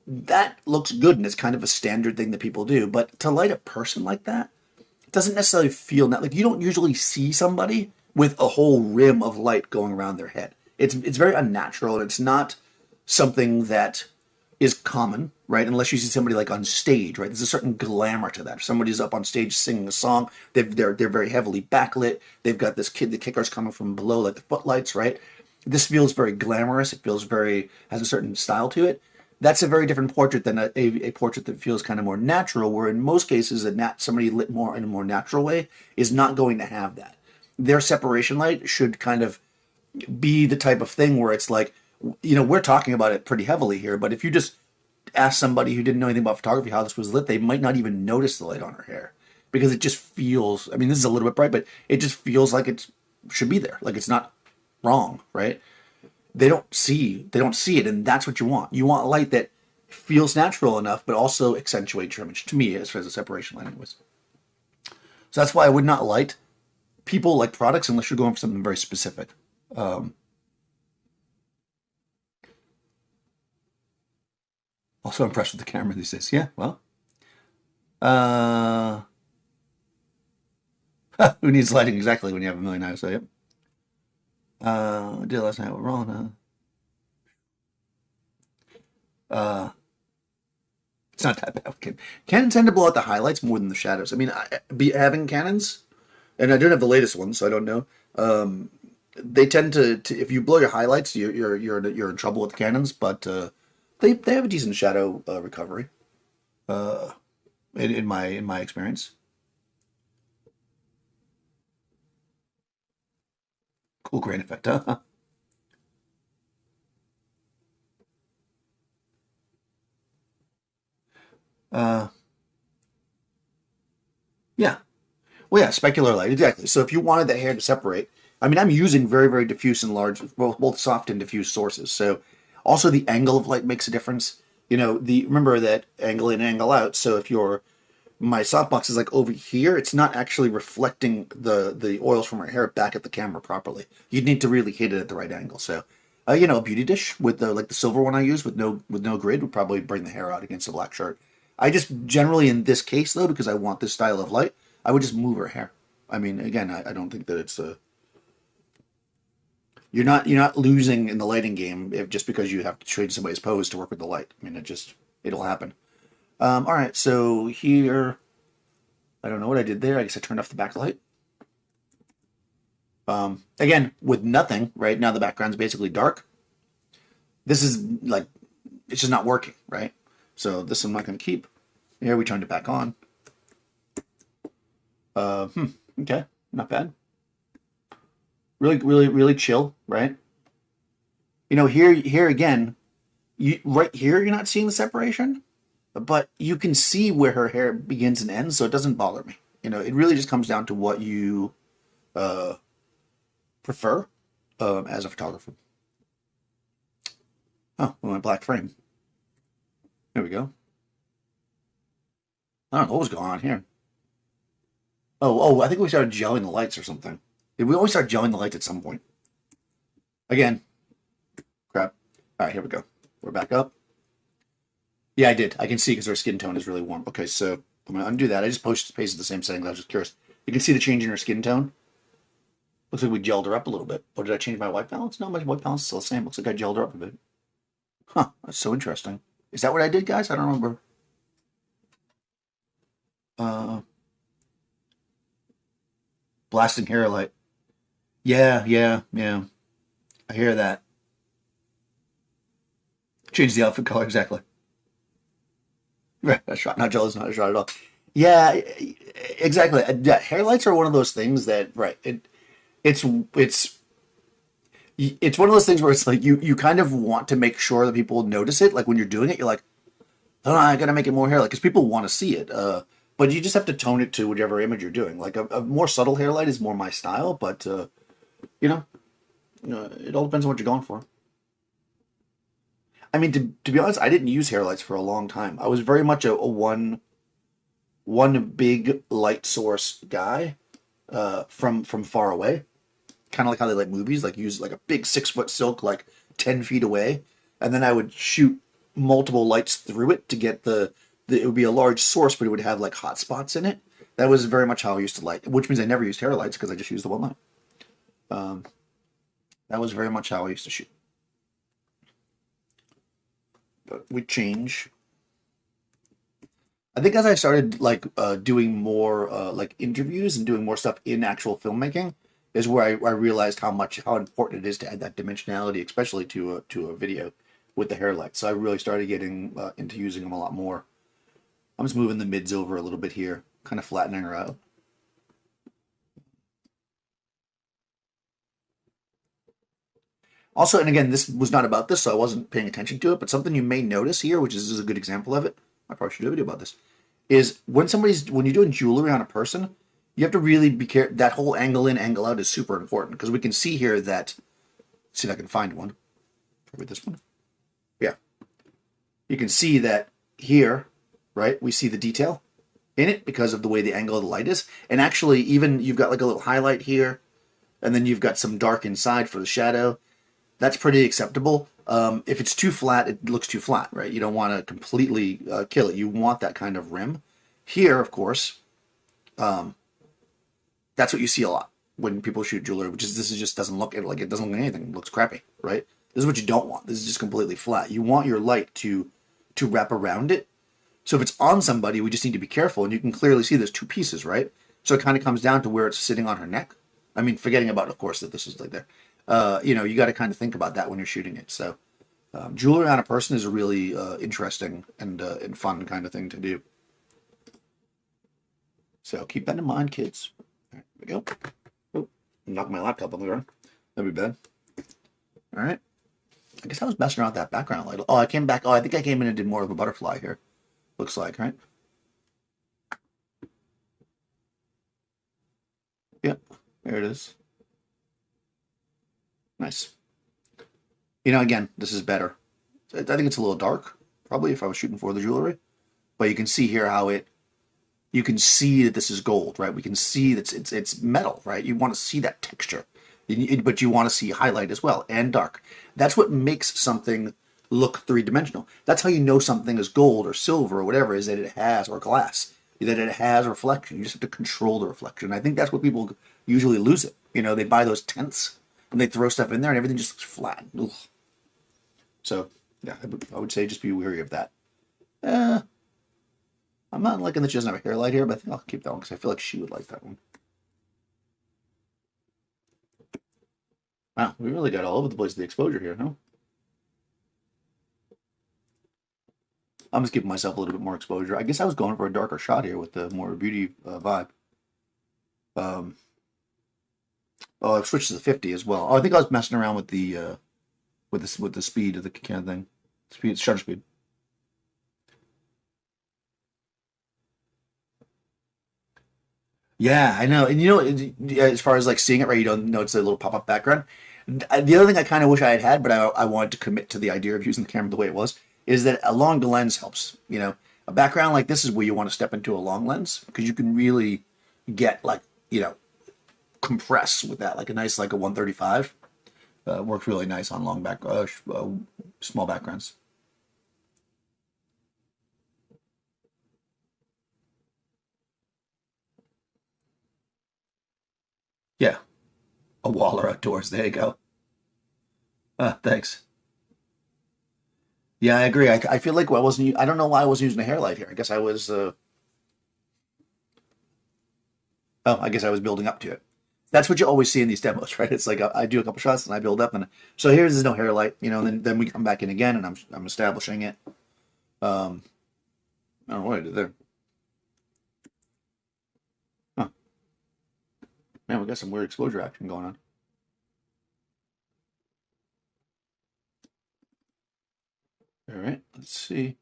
that looks good and it's kind of a standard thing that people do. But to light a person like that, it doesn't necessarily feel like you don't usually see somebody with a whole rim of light going around their head. It's very unnatural, and it's not something that is common, right? Unless you see somebody like on stage, right? There's a certain glamour to that. If somebody's up on stage singing a song, they're very heavily backlit. They've got the kickers coming from below, like the footlights, right? This feels very glamorous. It feels has a certain style to it. That's a very different portrait than a portrait that feels kind of more natural, where in most cases, somebody lit more in a more natural way is not going to have that. Their separation light should kind of be the type of thing where it's like, you know, we're talking about it pretty heavily here, but if you just ask somebody who didn't know anything about photography how this was lit, they might not even notice the light on her hair, because it just feels, I mean, this is a little bit bright, but it just feels like it should be there. Like it's not wrong, right? They don't see it, and that's what you want. You want light that feels natural enough, but also accentuates your image. To me, as far as a separation line was. So that's why I would not light people like products unless you're going for something very specific. Also impressed with the camera these days. Yeah, well, who needs lighting exactly when you have a million eyes? So, yep. Did last night with Ron. It's not that bad. Canons tend to blow out the highlights more than the shadows. I mean, having Canons, and I don't have the latest one, so I don't know. They tend to if you blow your highlights, you're in trouble with the Canons. But they have a decent shadow recovery. In my experience. Cool grain effect, huh? Yeah. Well, yeah, specular light, exactly. So if you wanted the hair to separate, I mean, I'm using very, very diffuse and large, both soft and diffuse sources. So also the angle of light makes a difference. You know, remember that angle in, angle out. So if my softbox is like over here, it's not actually reflecting the oils from my hair back at the camera properly. You'd need to really hit it at the right angle. So, a beauty dish with the silver one I use with no grid would probably bring the hair out against a black shirt. I just generally in this case though, because I want this style of light, I would just move her hair. I mean, again, I don't think that it's you're not losing in the lighting game just because you have to trade somebody's pose to work with the light. I mean, it'll happen. All right, so here, I don't know what I did there. I guess I turned off the backlight. Again, with nothing, right? Now the background's basically dark. This is like, it's just not working, right? So this I'm not going to keep. Here we turned it back on. Okay, not bad. Really, really, really chill, right? You know, here again, right here, you're not seeing the separation, but you can see where her hair begins and ends, so it doesn't bother me. You know, it really just comes down to what you prefer as a photographer. Oh, my black frame. There we go. I don't know what was going on here. Oh, I think we started gelling the lights or something. We always start gelling the lights at some point. Again, crap. All right, here we go. We're back up. Yeah, I did. I can see because her skin tone is really warm. Okay, so I'm going to undo that. I just pasted the same settings. I was just curious. You can see the change in her skin tone. Looks like we gelled her up a little bit. Or did I change my white balance? No, my white balance is still the same. Looks like I gelled her up a bit. Huh, that's so interesting. Is that what I did, guys? I don't remember. Blasting hair light. Yeah. I hear that. Change the outfit color, exactly. Right, a shot, not jealous, not a shot at all. Yeah, exactly. Yeah, hair lights are one of those things that, right, it's it's one of those things where it's like you kind of want to make sure that people notice it. Like when you're doing it, you're like, oh, I gotta make it more hair light because people want to see it. But you just have to tone it to whichever image you're doing. Like a more subtle hair light is more my style, but you know, it all depends on what you're going for. I mean, to be honest, I didn't use hair lights for a long time. I was very much a one big light source guy from far away. Kind of like how they light movies, like use like a big 6-foot silk like 10 feet away, and then I would shoot multiple lights through it to get it would be a large source, but it would have like hot spots in it. That was very much how I used to light, which means I never used hair lights because I just used the one light. That was very much how I used to shoot. But we change. I think as I started like doing more like interviews and doing more stuff in actual filmmaking is where I realized how important it is to add that dimensionality, especially to a video with the hair lights. So I really started getting into using them a lot more. I'm just moving the mids over a little bit here, kind of flattening her out. Also, and again, this was not about this, so I wasn't paying attention to it, but something you may notice here, which is a good example of it, I probably should do a video about this, is when you're doing jewelry on a person, you have to really be careful. That whole angle in, angle out is super important, because we can see here that see if I can find one. Probably this one. Yeah. You can see that here, right, we see the detail in it because of the way the angle of the light is. And actually, even you've got like a little highlight here, and then you've got some dark inside for the shadow. That's pretty acceptable. If it's too flat, it looks too flat, right? You don't want to completely kill it. You want that kind of rim. Here, of course, that's what you see a lot when people shoot jewelry, which is this is just doesn't look like it doesn't look like anything. It looks crappy, right? This is what you don't want. This is just completely flat. You want your light to wrap around it. So if it's on somebody, we just need to be careful. And you can clearly see there's two pieces, right? So it kind of comes down to where it's sitting on her neck. I mean, forgetting about, of course, that this is like there. You know, you got to kind of think about that when you're shooting it. So jewelry on a person is a really interesting and fun kind of thing to do. So keep that in mind, kids. All right, there we go. Oh, knock my laptop on the ground. That'd be bad. All right. I guess I was messing around with that background light. Oh, I came back. Oh, I think I came in and did more of a butterfly here. Looks like, right? Yep, there it is. Nice. You know, again, this is better. I think it's a little dark, probably, if I was shooting for the jewelry. But you can see here how you can see that this is gold, right? We can see that it's metal, right? You want to see that texture. But you want to see highlight as well, and dark. That's what makes something look three-dimensional. That's how you know something is gold or silver or whatever, is that it has, or glass, that it has reflection. You just have to control the reflection. I think that's what people usually lose it. You know, they buy those tents, and they throw stuff in there, and everything just looks flat. Ugh. So, yeah, I would say just be wary of that. I'm not liking that she doesn't have a hair light here, but I think I'll keep that one, because I feel like she would like that one. Wow, we really got all over the place with the exposure here, huh? I'm just giving myself a little bit more exposure. I guess I was going for a darker shot here with the more beauty vibe. Oh, I've switched to the 50 as well. Oh, I think I was messing around with the speed of the kind of thing, shutter speed. Yeah, I know. And you know, as far as like seeing it, right, you don't know it's a little pop-up background. The other thing I kind of wish I had had, but I wanted to commit to the idea of using the camera the way it was, is that a long lens helps. You know, a background like this is where you want to step into a long lens, because you can really get like, you know, compress with that, like a nice, like a 135. Works really nice on long small backgrounds. Yeah, a wall or outdoors. There you go. Thanks. Yeah, I agree. I feel like I wasn't. I don't know why I wasn't using a hair light here. I guess I was. Oh, I guess I was building up to it. That's what you always see in these demos, right? It's like I do a couple shots and I build up, and so here's no hair light, you know. And then we come back in again, and I'm establishing it. I don't know what I did there. Huh. Man, we got some weird exposure action going on. All right, let's see.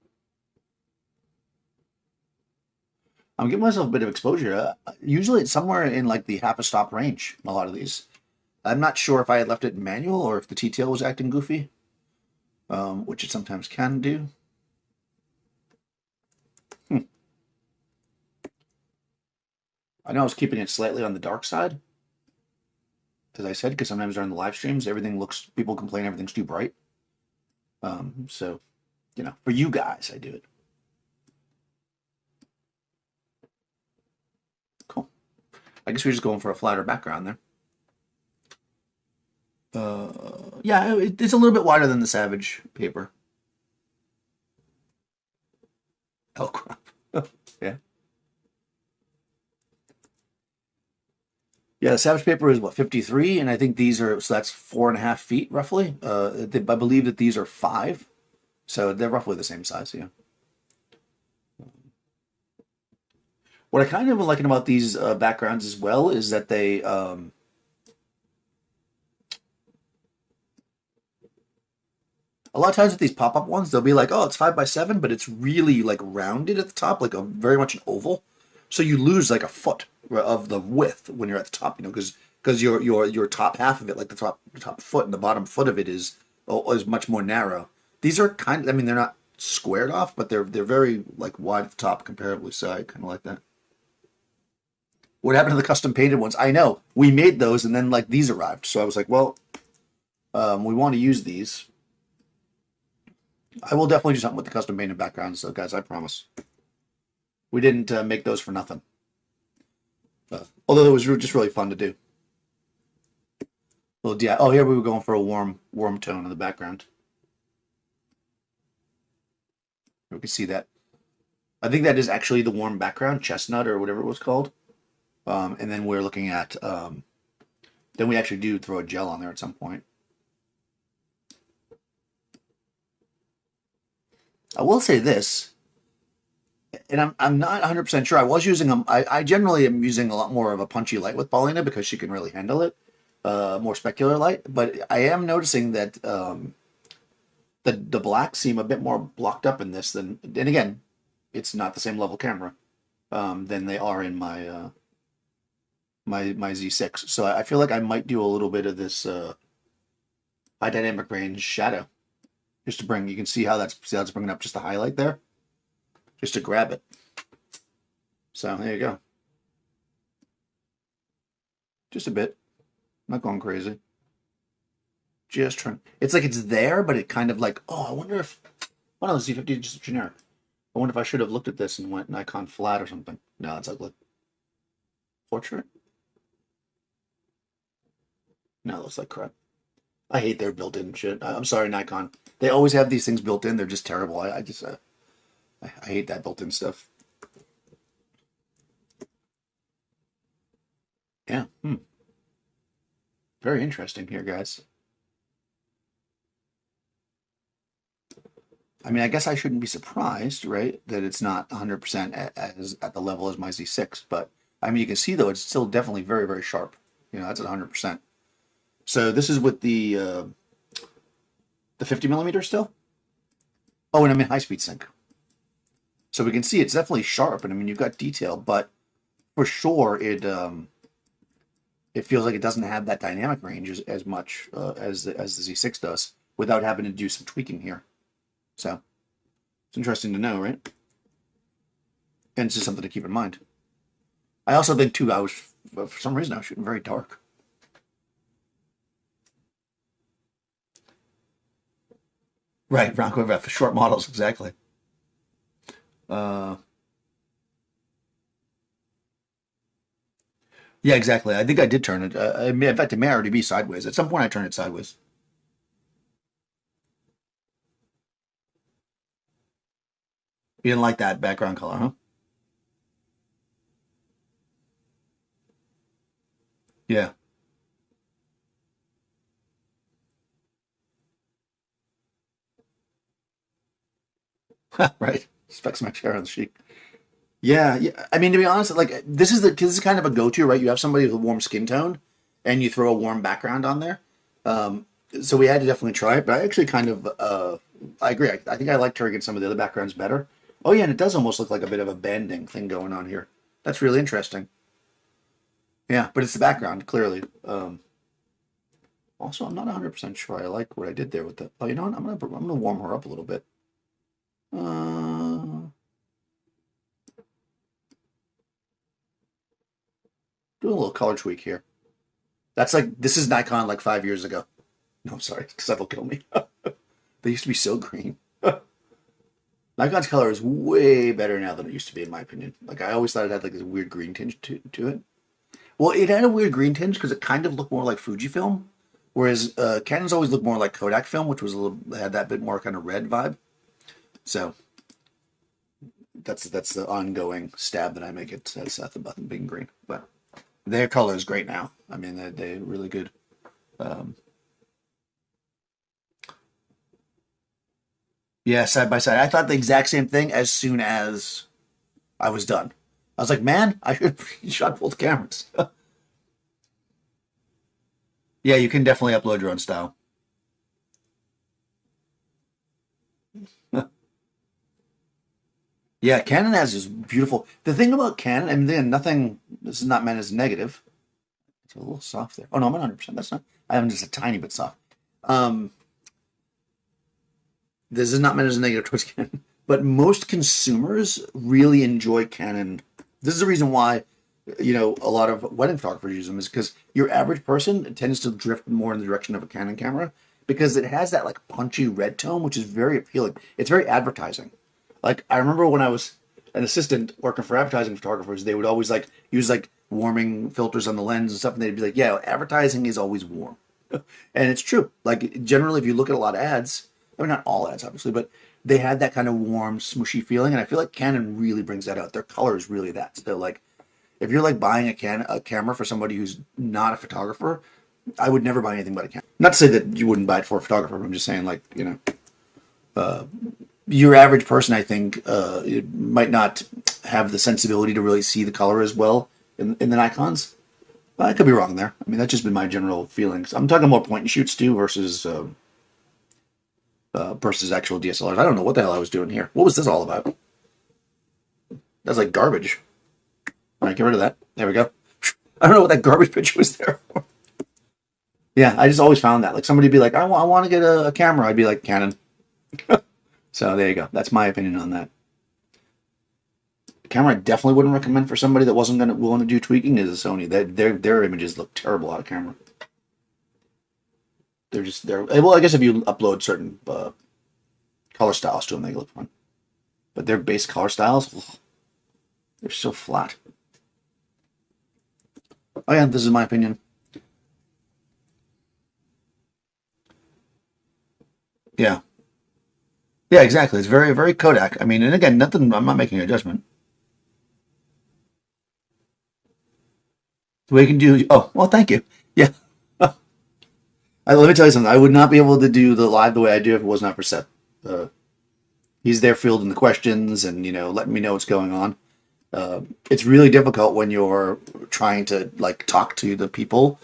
I'm giving myself a bit of exposure. Usually it's somewhere in like the half a stop range, a lot of these. I'm not sure if I had left it in manual or if the T-tail was acting goofy, which it sometimes can do. I know I was keeping it slightly on the dark side, as I said, because sometimes during the live streams, people complain everything's too bright. So, you know, for you guys, I do it. Cool. I guess we're just going for a flatter background there. Yeah, it's a little bit wider than the Savage paper. Oh, crap. Yeah. Yeah, the Savage paper is what, 53, and I think these are, so that's 4.5 feet roughly. I believe that these are 5, so they're roughly the same size. Yeah. What I kind of liking about these backgrounds as well is that they a lot of times with these pop-up ones, they'll be like, oh, it's 5x7, but it's really like rounded at the top, like a very much an oval. So you lose like a foot of the width when you're at the top, you know, because because your top half of it, like the top foot and the bottom foot of it is much more narrow. These are kind of, I mean, they're not squared off, but they're very like wide at the top comparatively. So I kind of like that. What happened to the custom painted ones? I know we made those, and then like these arrived. So I was like, well, we want to use these. I will definitely do something with the custom painted backgrounds, though, guys. I promise. We didn't make those for nothing. Although it was just really fun to do. Well, yeah. Oh, here we were going for a warm tone in the background. We can see that. I think that is actually the warm background, chestnut or whatever it was called. And then we're looking at. Then we actually do throw a gel on there at some point. I will say this, and I'm not 100% sure. I was using them. I generally am using a lot more of a punchy light with Paulina because she can really handle it. More specular light, but I am noticing that the blacks seem a bit more blocked up in this than. And again, it's not the same level camera than they are in my my Z6. So I feel like I might do a little bit of this high dynamic range shadow. Just to bring, you can see how that's bringing up just the highlight there, just to grab it. So there you go. Just a bit, not going crazy. Just trying. It's like it's there, but it kind of like, oh, I wonder if. Oh no, Z50 is just generic. I wonder if I should have looked at this and went Nikon flat or something. No, it's ugly. Portrait. No, it looks like crap. I hate their built-in shit. I'm sorry, Nikon. They always have these things built in. They're just terrible. I just I hate that built-in stuff. Yeah. Very interesting here, guys. I mean, I guess I shouldn't be surprised, right, that it's not 100% as at the level as my Z6. But I mean, you can see though, it's still definitely very, very sharp. You know, that's at 100%. So this is with the 50mm still. Oh, and I'm in high-speed sync. So we can see it's definitely sharp, and I mean you've got detail, but for sure it feels like it doesn't have that dynamic range as much as the Z6 does without having to do some tweaking here. So it's interesting to know, right? And it's just something to keep in mind. I also think too, for some reason I was shooting very dark. Right, Bronco for short models, exactly. Uh, yeah, exactly. I think I did turn it. In fact, it may already be sideways. At some point, I turned it sideways. You didn't like that background color, huh? Yeah, right. Specs my chair on the sheet. Yeah, yeah. I mean, to be honest, like this is kind of a go-to, right? You have somebody with a warm skin tone, and you throw a warm background on there. Um, so we had to definitely try it, but I actually kind of I agree. I think I like turning some of the other backgrounds better. Oh yeah, and it does almost look like a bit of a banding thing going on here. That's really interesting. Yeah, but it's the background clearly. Also, I'm not 100% sure I like what I did there with the. Oh, you know what? I'm gonna warm her up a little bit. Uh, do a little color tweak here. That's like this is Nikon like 5 years ago. No, I'm sorry, because that'll kill me. They used to be so green. Nikon's color is way better now than it used to be, in my opinion. Like I always thought it had like this weird green tinge to it. Well, it had a weird green tinge because it kind of looked more like Fujifilm, whereas Canon's always looked more like Kodak film, which was a little had that bit more kind of red vibe. So that's the ongoing stab that I make at Seth about them being green. But their color is great now. I mean, they're really good. Um, yeah, side by side. I thought the exact same thing as soon as I was done. I was like, man, I should have shot both cameras. Yeah, you can definitely upload your own style. Yeah, Canon has this beautiful. The thing about Canon, I mean, nothing. This is not meant as negative. It's a little soft there. Oh no, I'm at 100%. That's not. I am just a tiny bit soft. Um, this is not meant as a negative towards Canon, but most consumers really enjoy Canon. This is the reason why, a lot of wedding photographers use them, is because your average person tends to drift more in the direction of a Canon camera because it has that like punchy red tone, which is very appealing. It's very advertising. Like I remember when I was an assistant working for advertising photographers, they would always like use like warming filters on the lens and stuff, and they'd be like, "Yeah, advertising is always warm," and it's true. Like generally, if you look at a lot of ads, I mean not all ads obviously, but they had that kind of warm, smushy feeling, and I feel like Canon really brings that out. Their color is really that. So like, if you're like buying a camera for somebody who's not a photographer, I would never buy anything but a camera. Not to say that you wouldn't buy it for a photographer. But I'm just saying like your average person, I think, it might not have the sensibility to really see the color as well in the Nikons. I could be wrong there. I mean, that's just been my general feelings. I'm talking more point and shoots too versus actual DSLRs. I don't know what the hell I was doing here. What was this all about? That's like garbage. All right, get rid of that. There we go. I don't know what that garbage picture was there for. Yeah, I just always found that. Like somebody would be like, I want to get a camera. I'd be like, Canon. So there you go. That's my opinion on that. The camera I definitely wouldn't recommend for somebody that wasn't willing to do tweaking is a Sony. Their images look terrible out of camera. They're well, I guess if you upload certain color styles to them, they look fun. But their base color styles, ugh, they're so flat. Oh yeah, this is my opinion. Yeah. Yeah, exactly. It's very, very Kodak. I mean, and again, nothing. I'm not making a judgment. The way you can do. Oh, well, thank you. Yeah. Let me tell you something. I would not be able to do the live the way I do if it was not for Seth. Uh, he's there fielding the questions and letting me know what's going on. It's really difficult when you're trying to like talk to the people,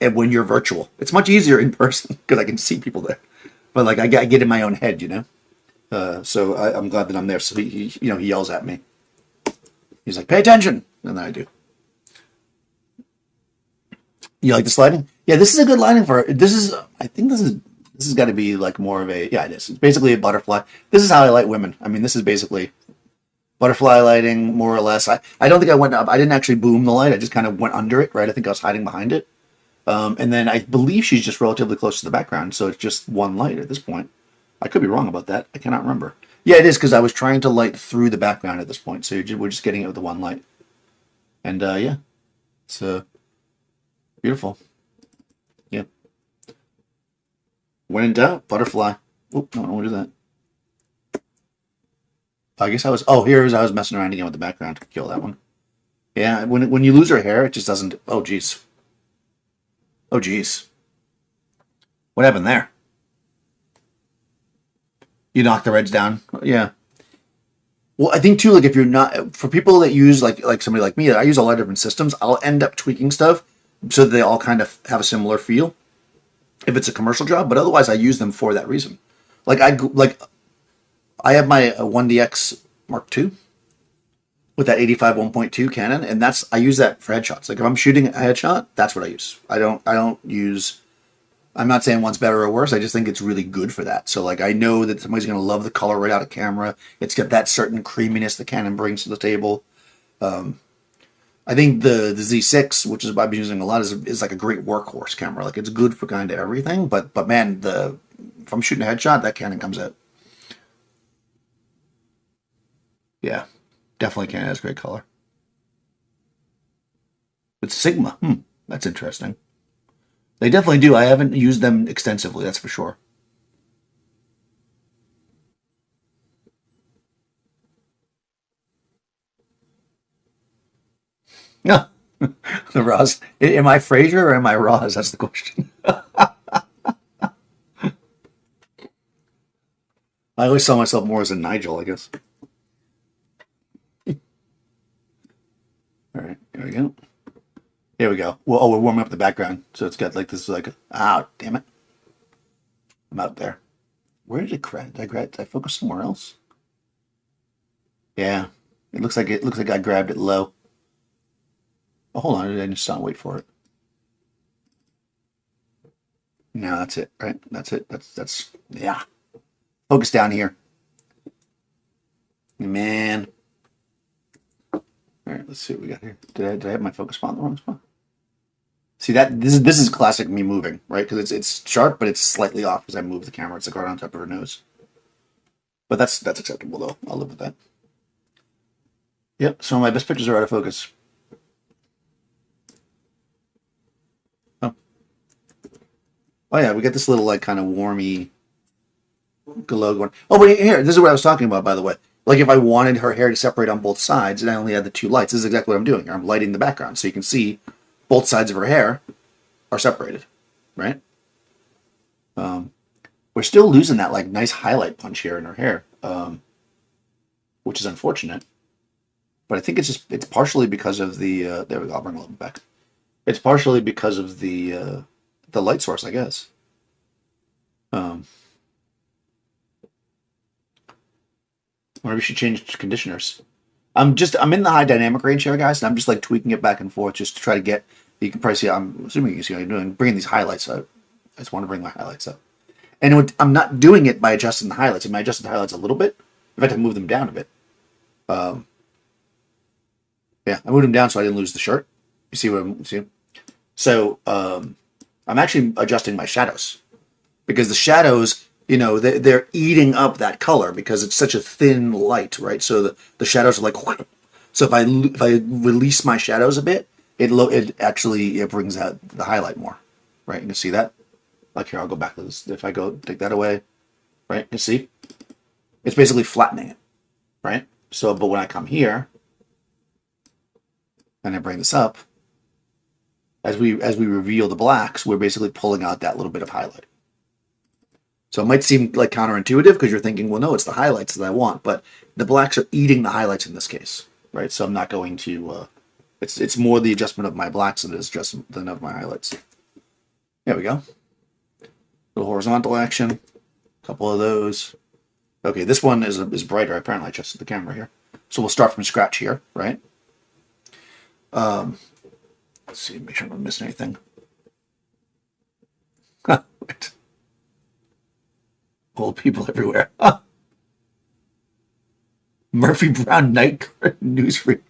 and when you're virtual. It's much easier in person because I can see people there. But like I get in my own head. So I'm glad that I'm there. So he yells at me. He's like, "Pay attention," and then I do. You like this lighting? Yeah, this is a good lighting for. This is. I think this has got to be like more of a. Yeah, it is. It's basically a butterfly. This is how I light women. I mean, this is basically butterfly lighting, more or less. I don't think I went up. I didn't actually boom the light. I just kind of went under it. Right. I think I was hiding behind it. And then I believe she's just relatively close to the background, so it's just one light at this point. I could be wrong about that. I cannot remember. Yeah, it is because I was trying to light through the background at this point, so we're just getting it with the one light. And yeah, it's beautiful. Yeah. When in doubt, butterfly. Oop, no, I don't want to do that. I guess I was. Oh, here I was messing around again with the background. Kill that one. Yeah, when you lose her hair, it just doesn't. Oh, geez. Oh, geez. What happened there? You knock the reds down. Yeah. Well, I think too, like if you're not for people that use like somebody like me, I use a lot of different systems. I'll end up tweaking stuff so that they all kind of have a similar feel if it's a commercial job. But otherwise, I use them for that reason. I have my 1DX Mark II with that 85 1.2 Canon, and I use that for headshots. Like if I'm shooting a headshot, that's what I use. I don't use. I'm not saying one's better or worse. I just think it's really good for that. So like I know that somebody's going to love the color right out of camera. It's got that certain creaminess the Canon brings to the table. I think the Z6, which is what I've been using a lot, is like a great workhorse camera. Like it's good for kind of everything. But man, if I'm shooting a headshot, that Canon comes out. Yeah, definitely Canon has great color. But Sigma, that's interesting. They definitely do. I haven't used them extensively, that's for sure. Yeah. The Roz. Am I Fraser or am I Roz? That's the question. I always saw myself more as a Nigel, I guess. All right, here we go. Here we go. Well, oh, we're warming up the background, so it's got like this, like, damn it, I'm out there. Where did it grab? Did I focus somewhere else? Yeah, it looks like I grabbed it low. Oh, hold on, I just not wait for it. Now that's it, right? That's it. That's yeah. Focus down here. Man. All right, let's see what we got here. Did I have my focus spot in the wrong spot? See that this is classic me moving, right? Because it's sharp, but it's slightly off as I move the camera. It's like right on top of her nose. But that's acceptable though. I'll live with that. Yep. So my best pictures are out of focus. Oh. Oh yeah, we got this little like kind of warmy glow going. Oh, but here, this is what I was talking about, by the way. Like if I wanted her hair to separate on both sides, and I only had the two lights, this is exactly what I'm doing here. I'm lighting the background, so you can see both sides of her hair are separated, right? We're still losing that like nice highlight punch here in her hair, which is unfortunate. But I think it's partially because of the there we go. I'll bring a little bit back. It's partially because of the light source, I guess. Or we should change conditioners. I'm in the high dynamic range here, guys, and I'm just like tweaking it back and forth just to try to get. You can probably see. I'm assuming you can see what I'm doing. Bringing these highlights up. I just want to bring my highlights up, and I'm not doing it by adjusting the highlights. I adjusted the highlights a little bit. In fact, I moved them down a bit. Yeah, I moved them down so I didn't lose the shirt. You see what I'm seeing? So I'm actually adjusting my shadows because the shadows, you know, they're eating up that color because it's such a thin light, right? So the shadows are like. So if I release my shadows a bit, it actually brings out the highlight more, right? You can see that. Like here, I'll go back to this. If I go take that away, right? You see, it's basically flattening it, right? So, but when I come here and I bring this up, as we reveal the blacks, we're basically pulling out that little bit of highlight. So it might seem like counterintuitive because you're thinking, well, no, it's the highlights that I want, but the blacks are eating the highlights in this case, right? So I'm not going to. It's more the adjustment of my blacks than it is just than of my highlights. There we go. Little horizontal action. A couple of those. Okay, this one is brighter. Apparently, I adjusted the camera here. So we'll start from scratch here, right? Let's see, make sure I'm not missing anything. Wait. Old people everywhere. Murphy Brown night newsread.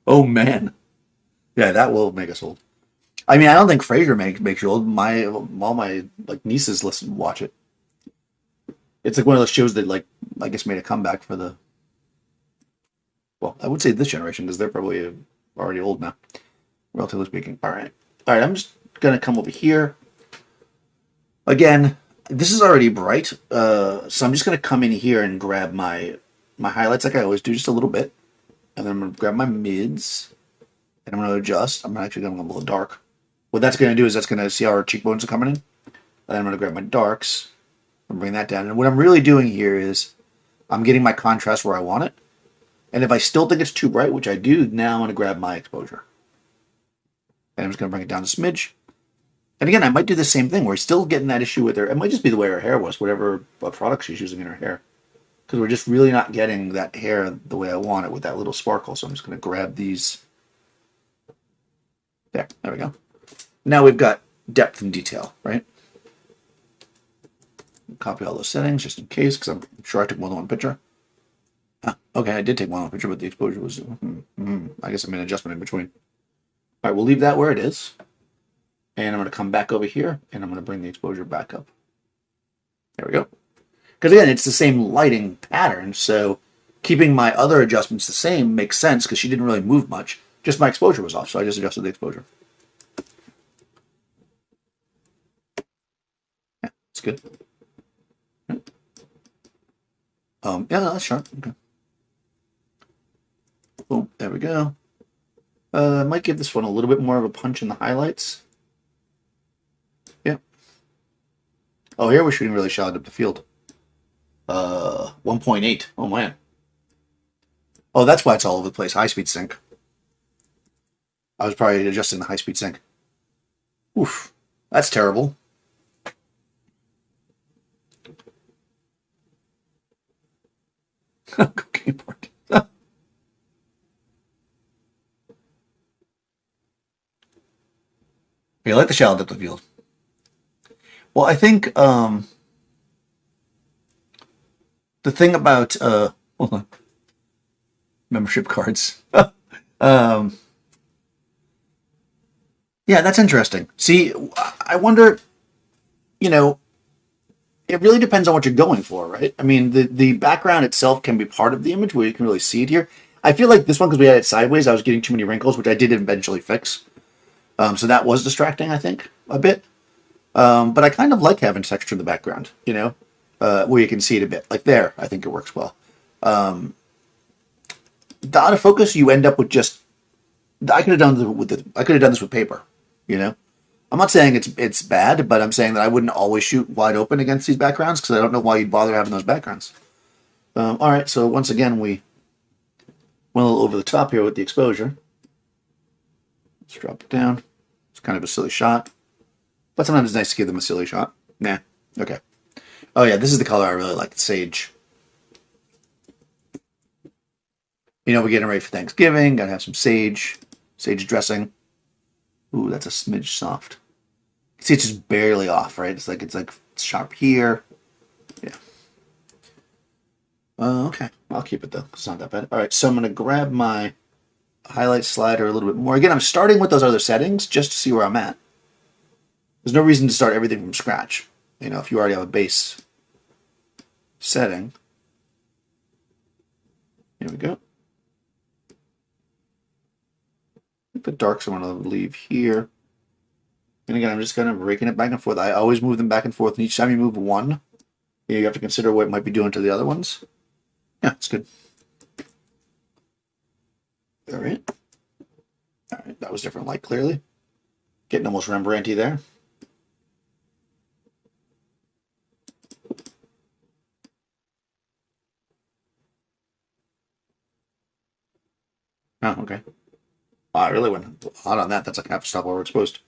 Oh man, yeah, that will make us old. I mean, I don't think Frasier makes you old. All my like nieces watch it. It's like one of those shows that like I guess made a comeback for the. Well, I would say this generation because they're probably already old now, relatively speaking. All right. I'm just gonna come over here. Again, this is already bright, so I'm just gonna come in here and grab my highlights like I always do, just a little bit, and then I'm gonna grab my mids, and I'm gonna adjust. I'm actually gonna go a little dark. What that's gonna do is that's gonna see how our cheekbones are coming in, and then I'm gonna grab my darks and bring that down. And what I'm really doing here is I'm getting my contrast where I want it. And if I still think it's too bright, which I do, now I'm going to grab my exposure. And I'm just going to bring it down a smidge. And again, I might do the same thing. We're still getting that issue with her. It might just be the way her hair was, whatever product she's using in her hair. Because we're just really not getting that hair the way I want it with that little sparkle. So I'm just going to grab these. There we go. Now we've got depth and detail, right? Copy all those settings just in case, because I'm sure I took more than one picture. Okay, I did take one picture, but the exposure was... I guess I made an adjustment in between. All right, we'll leave that where it is. And I'm going to come back over here, and I'm going to bring the exposure back up. There we go. Because again, it's the same lighting pattern, so keeping my other adjustments the same makes sense, because she didn't really move much. Just my exposure was off, so I just adjusted the exposure. Yeah, it's good. Yeah, that's sharp. Okay. Boom, there we go. I might give this one a little bit more of a punch in the highlights. Yeah. Oh, here we're shooting really shallow depth of field. 1.8. Oh, man. Oh, that's why it's all over the place. High-speed sync. I was probably adjusting the high-speed sync. Oof. That's terrible. Cocaine party. You like the shallow depth of field. Well, I think the thing about hold on, membership cards. um, yeah, that's interesting. See, I wonder. You know, it really depends on what you're going for, right? I mean, the background itself can be part of the image where you can really see it here. I feel like this one, because we had it sideways, I was getting too many wrinkles, which I did eventually fix. So that was distracting, I think, a bit. But I kind of like having texture in the background, where you can see it a bit. Like there, I think it works well. The autofocus, you end up with just. I could have done this with paper, you know. I'm not saying it's bad, but I'm saying that I wouldn't always shoot wide open against these backgrounds because I don't know why you'd bother having those backgrounds. All right, so once again, we went a little over the top here with the exposure. Let's drop it down. It's kind of a silly shot, but sometimes it's nice to give them a silly shot. Nah, okay. Oh yeah, this is the color I really like, sage. We're getting ready for Thanksgiving. Gotta have some sage dressing. Ooh, that's a smidge soft. See, it's just barely off, right? It's like sharp here. Yeah. Okay, I'll keep it though. It's not that bad. All right, so I'm gonna grab my highlight slider a little bit more. Again, I'm starting with those other settings just to see where I'm at. There's no reason to start everything from scratch. If you already have a base setting. Here we go. The darks I want to leave here. And again, I'm just kind of raking it back and forth. I always move them back and forth. And each time you move one, you have to consider what it might be doing to the other ones. Yeah, it's good. All right. All right, that was different light, clearly. Getting almost Rembrandt-y there. Oh, okay. Oh, I really went hot on that. That's like half a stop overexposed.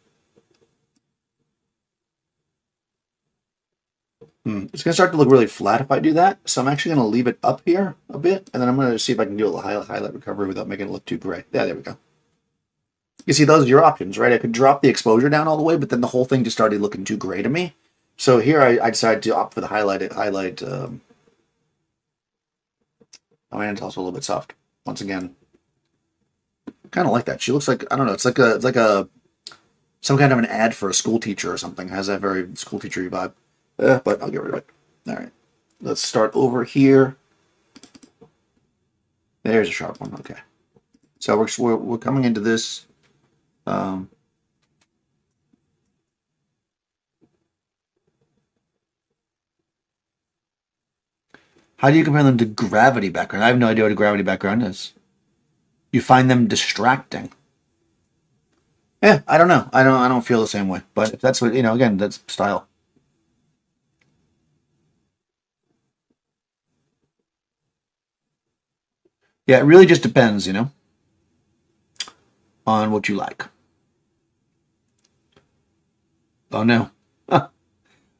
It's going to start to look really flat if I do that. So I'm actually going to leave it up here a bit. And then I'm going to see if I can do a little highlight recovery without making it look too gray. Yeah, there we go. You see, those are your options, right? I could drop the exposure down all the way, but then the whole thing just started looking too gray to me. So here I decided to opt for the highlight. Oh, and it's also a little bit soft. Once again, kind of like that. She looks like, I don't know, it's like some kind of an ad for a school teacher or something. It has that very school teacher-y vibe. But I'll get rid of it. All right. Let's start over here. There's a sharp one. Okay. So we're coming into this. How do you compare them to gravity background? I have no idea what a gravity background is. You find them distracting. Yeah, I don't know. I don't feel the same way. But if that's what, again, that's style. Yeah, it really just depends, on what you like. Oh no.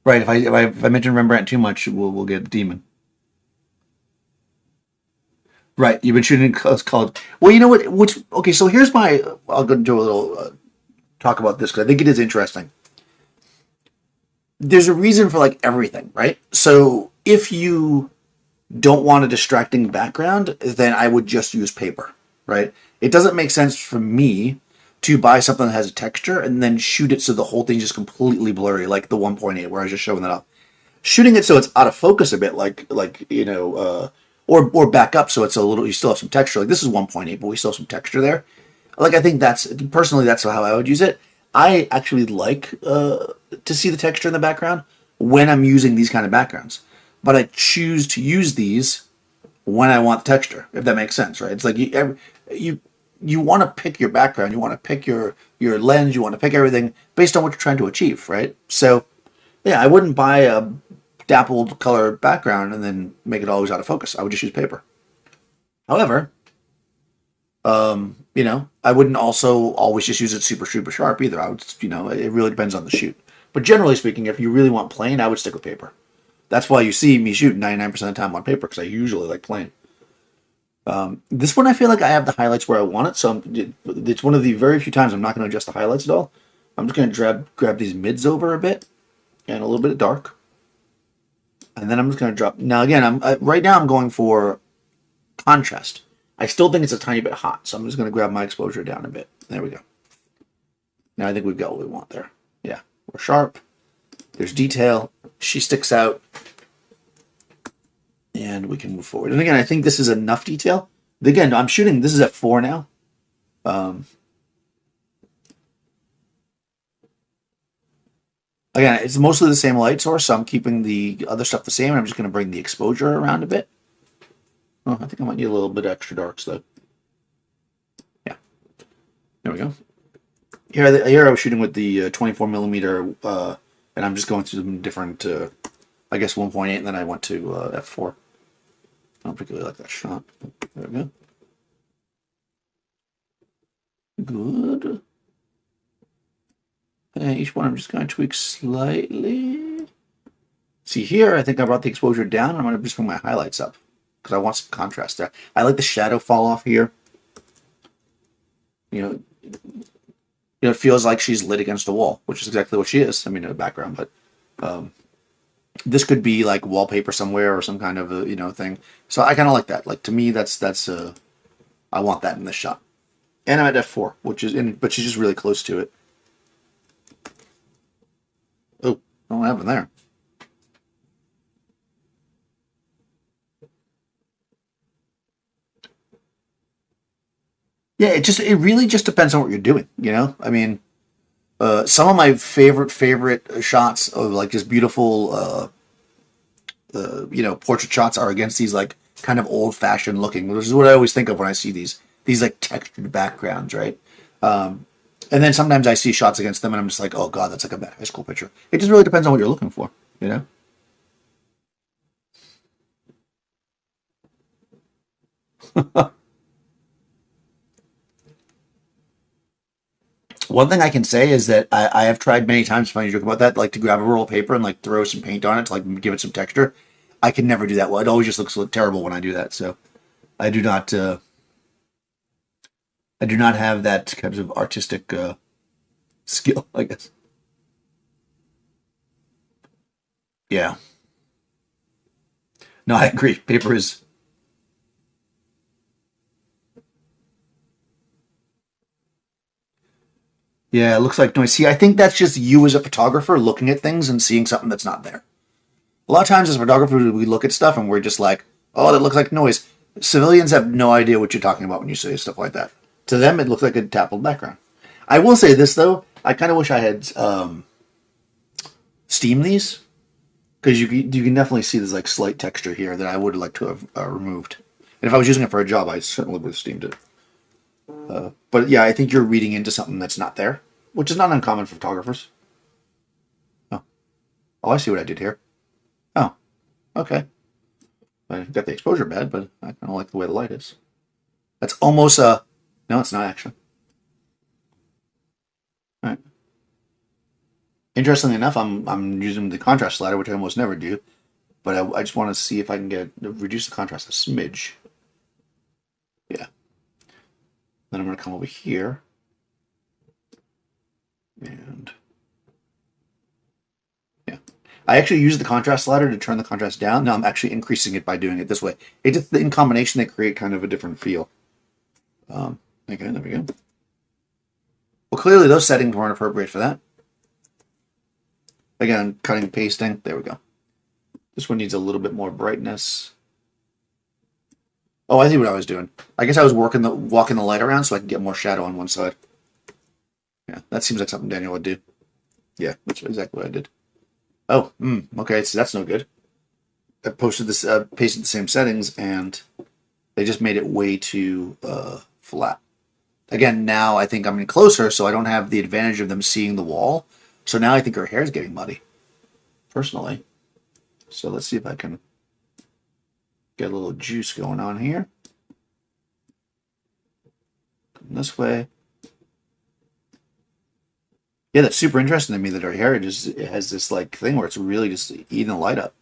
Right, if I mention Rembrandt too much, we'll get a demon. Right, you've been shooting called. Well, you know what? Okay, so here's my. I'll go do a little talk about this because I think it is interesting. There's a reason for like everything, right? So if you don't want a distracting background, then I would just use paper, right? It doesn't make sense for me to buy something that has a texture and then shoot it so the whole thing's just completely blurry, like the 1.8 where I was just showing that off. Shooting it so it's out of focus a bit, or back up so it's a little. You still have some texture. Like this is 1.8, but we still have some texture there. Like I think that's how I would use it. I actually like to see the texture in the background when I'm using these kind of backgrounds, but I choose to use these when I want the texture, if that makes sense, right? It's like you want to pick your background, you want to pick your lens, you want to pick everything based on what you're trying to achieve, right? So, yeah, I wouldn't buy a dappled color background and then make it always out of focus. I would just use paper. However, I wouldn't also always just use it super sharp either. I would, it really depends on the shoot. But generally speaking, if you really want plain, I would stick with paper. That's why you see me shoot 99% of the time on paper, because I usually like plain. This one I feel like I have the highlights where I want it, so it's one of the very few times I'm not going to adjust the highlights at all. I'm just going to grab these mids over a bit, and a little bit of dark. And then I'm just going to drop. Now, again, right now I'm going for contrast. I still think it's a tiny bit hot, so I'm just going to grab my exposure down a bit. There we go. Now I think we've got what we want there. Yeah, we're sharp. There's detail. She sticks out. And we can move forward. And again, I think this is enough detail. Again, I'm shooting, this is at 4 now. Again, it's mostly the same light source, so I'm keeping the other stuff the same, and I'm just going to bring the exposure around a bit. Oh, I think I might need a little bit extra darks, though. Yeah. There we go. Here I was shooting with the 24 millimeter, and I'm just going through some different, I guess 1.8, and then I went to f4. I don't particularly like that shot. There we go. Good. And each one I'm just going to tweak slightly. See here, I think I brought the exposure down. I'm going to just bring my highlights up because I want some contrast there. I like the shadow fall off here. You know, it feels like she's lit against a wall, which is exactly what she is. I mean, in the background, but this could be like wallpaper somewhere or some kind of a, thing. So I kind of like that. Like, to me, that's I want that in this shot. And I'm at f4, but she's just really close to it. Oh, what happened there? Yeah, it really just depends on what you're doing, I mean, some of my favorite shots of like just beautiful, portrait shots are against these like kind of old-fashioned looking, which is what I always think of when I see these like textured backgrounds, right? And then sometimes I see shots against them and I'm just like, oh god, that's like a bad high school picture. It just really depends on what you're looking for, One thing I can say is that I have tried many times, funny joke about that, like to grab a roll of paper and like throw some paint on it to like give it some texture. I can never do that well. It always just looks terrible when I do that. So I do not have that kind of artistic skill, I guess. Yeah. No, I agree. Paper is. Yeah, it looks like noise. See, I think that's just you as a photographer looking at things and seeing something that's not there. A lot of times as photographers, we look at stuff and we're just like, oh, that looks like noise. Civilians have no idea what you're talking about when you say stuff like that. To them, it looks like a dappled background. I will say this, though. I kind of wish I had steamed these. Because you can definitely see there's like slight texture here that I would like to have removed. And if I was using it for a job, I certainly would have steamed it. But yeah, I think you're reading into something that's not there, which is not uncommon for photographers. Oh, I see what I did here. Oh, okay. I got the exposure bad, but I kind of like the way the light is. That's almost a... No, it's not actually. All right. Interestingly enough, I'm using the contrast slider, which I almost never do, but I just want to see if I can reduce the contrast a smidge. Yeah. Then I'm going to come over here and yeah. I actually use the contrast slider to turn the contrast down. Now I'm actually increasing it by doing it this way. It just, in combination, they create kind of a different feel. Okay, there we go. Well, clearly those settings weren't appropriate for that. Again, cutting and pasting. There we go. This one needs a little bit more brightness. Oh, I see what I was doing. I guess I was walking the light around so I could get more shadow on one side. Yeah, that seems like something Daniel would do. Yeah, that's exactly what I did. Oh, okay, so that's no good. I pasted the same settings, and they just made it way too flat. Again, now I think I'm in closer, so I don't have the advantage of them seeing the wall. So now I think her hair is getting muddy, personally. So let's see if I can get a little juice going on here. Come this way. Yeah, that's super interesting to me that her hair just it has this like thing where it's really just eating the light up.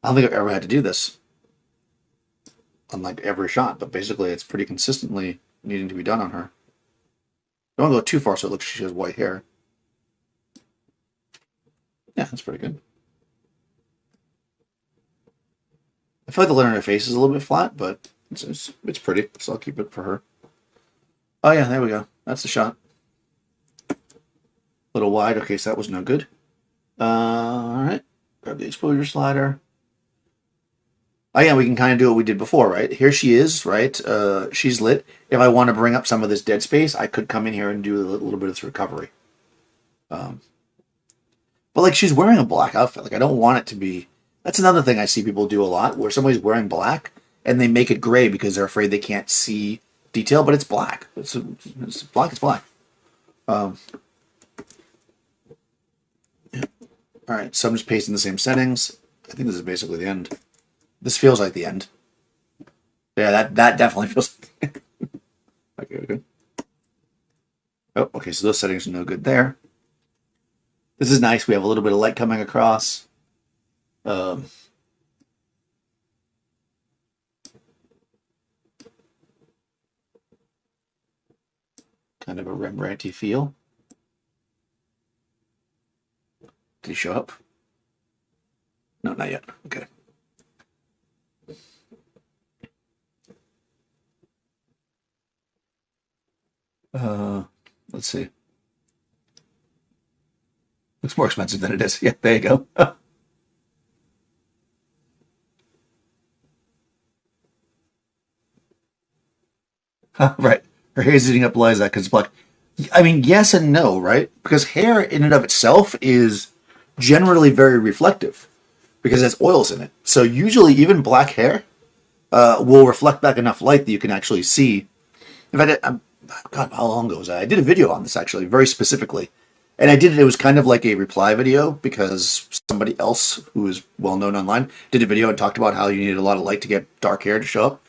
I don't think I've ever had to do this on like every shot, but basically it's pretty consistently needing to be done on her. Don't go too far so it looks like she has white hair. Yeah, that's pretty good. I feel like the lid on her face is a little bit flat, but it's pretty, so I'll keep it for her. Oh yeah, there we go. That's the shot. A little wide. Okay, so that was no good. All right. Grab the exposure slider. Oh yeah, we can kind of do what we did before, right? Here she is, right? She's lit. If I want to bring up some of this dead space, I could come in here and do a little bit of this recovery. But like she's wearing a black outfit. Like I don't want it to be. That's another thing I see people do a lot, where somebody's wearing black and they make it gray because they're afraid they can't see detail, but it's black. It's black. It's black. Yeah. All right, so I'm just pasting the same settings. I think this is basically the end. This feels like the end. Yeah, that definitely feels. Okay. Oh, okay. So those settings are no good there. This is nice. We have a little bit of light coming across. Kind of a Rembrandt-y feel. Did he show up? No, not yet. Okay. Let's see. Looks more expensive than it is. Yeah, there you go. Right. Her hair is eating up Liza because it's black. I mean, yes and no, right? Because hair in and of itself is generally very reflective because it has oils in it. So usually even black hair will reflect back enough light that you can actually see. In fact, God, how long ago was that? I did a video on this actually, very specifically. And I did it, it was kind of like a reply video because somebody else who is well known online did a video and talked about how you needed a lot of light to get dark hair to show up.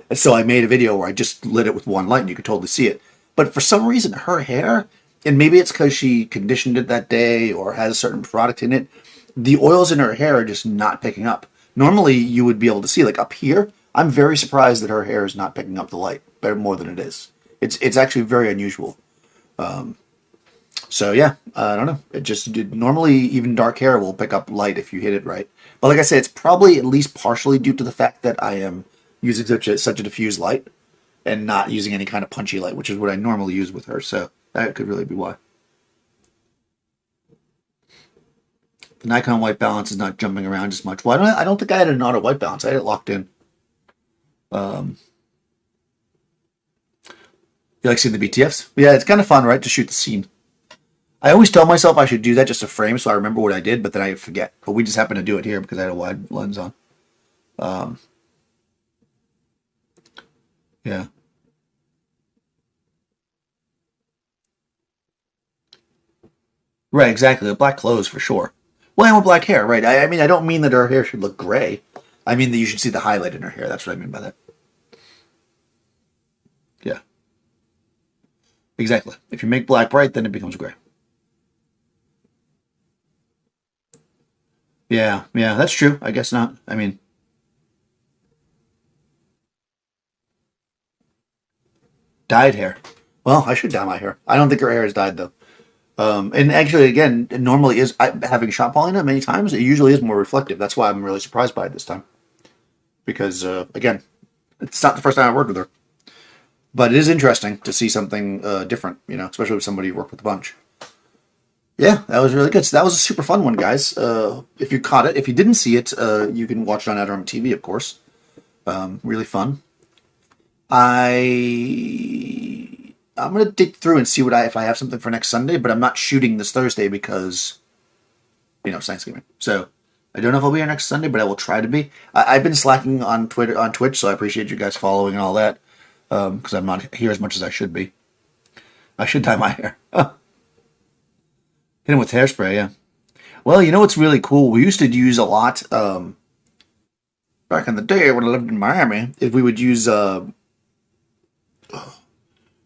And so I made a video where I just lit it with one light and you could totally see it. But for some reason, her hair, and maybe it's because she conditioned it that day or has a certain product in it, the oils in her hair are just not picking up. Normally, you would be able to see, like up here, I'm very surprised that her hair is not picking up the light better more than it is. It's actually very unusual. So yeah, I don't know. Normally even dark hair will pick up light if you hit it right. But like I said, it's probably at least partially due to the fact that I am using such a diffuse light and not using any kind of punchy light, which is what I normally use with her. So that could really be why. The Nikon white balance is not jumping around as much. Well, I don't think I had an auto white balance. I had it locked in. You like seeing the BTFs? Yeah, it's kind of fun, right, to shoot the scene. I always tell myself I should do that just to frame so I remember what I did, but then I forget. But we just happen to do it here because I had a wide lens on. Yeah. Right, exactly. The black clothes for sure. Well, and with black hair, right? I mean, I don't mean that her hair should look gray. I mean that you should see the highlight in her hair. That's what I mean by that. Yeah. Exactly. If you make black bright, then it becomes gray. Yeah, that's true. I guess not. I mean, dyed hair. Well, I should dye my hair. I don't think her hair is dyed though. And actually, again, it normally is. Having shot Paulina many times, it usually is more reflective. That's why I'm really surprised by it this time. Because again, it's not the first time I worked with her, but it is interesting to see something different. You know, especially with somebody you work with a bunch. Yeah, that was really good. So that was a super fun one, guys. If you caught it, if you didn't see it, you can watch it on Outer TV, of course. Really fun. I'm gonna dig through and see if I have something for next Sunday, but I'm not shooting this Thursday because it's Thanksgiving. So I don't know if I'll be here next Sunday, but I will try to be. I've been slacking on Twitch, so I appreciate you guys following and all that because I'm not here as much as I should be. I should dye my hair. Hit him with hairspray, yeah. Well, you know what's really cool? We used to use a lot back in the day when I lived in Miami. If we would use, well,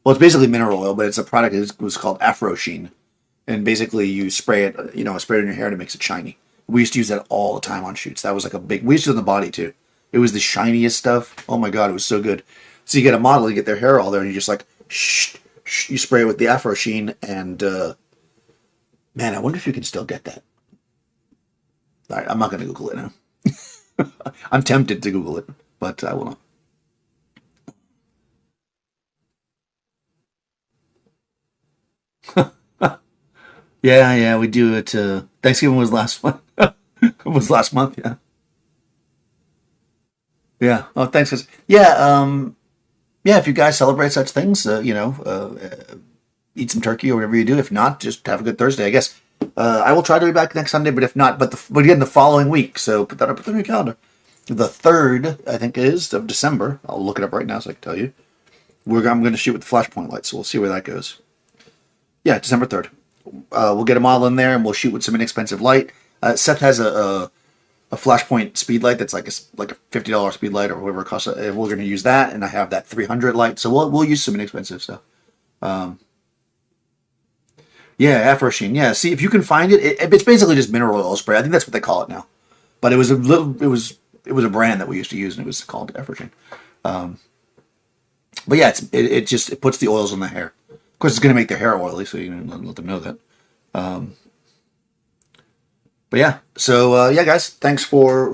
it's basically mineral oil, but it's a product that was called Afro Sheen, and basically you spray it, spray it in your hair and it makes it shiny. We used to use that all the time on shoots. That was like a big. We used to do it on the body too. It was the shiniest stuff. Oh my god, it was so good. So you get a model, you get their hair all there, and you just like you spray it with the Afro Sheen, and man, I wonder if you can still get that. All right, I'm not going to Google it now. I'm tempted to Google it, but I will not. Yeah, we do it. Thanksgiving was last month. Was last month, yeah. Yeah. Oh, thanks, guys. Yeah, yeah. If you guys celebrate such things, eat some turkey or whatever you do. If not, just have a good Thursday, I guess. I will try to be back next Sunday, but if not, but again, the following week. So put that up on your calendar. The 3rd, I think, is of December. I'll look it up right now so I can tell you. I'm going to shoot with the flashpoint light, so we'll see where that goes. Yeah, December 3rd. We'll get a model in there, and we'll shoot with some inexpensive light. Seth has a flashpoint speed light that's like a $50 speed light or whatever it costs. We're going to use that, and I have that 300 light, so we'll use some inexpensive stuff. Yeah, Afro Sheen. Yeah, see if you can find it. It's basically just mineral oil spray. I think that's what they call it now. But it was a brand that we used to use, and it was called Afro Sheen. But yeah, it puts the oils on the hair. Of course, it's going to make their hair oily, so you can let them know that. But yeah, so yeah, guys, thanks for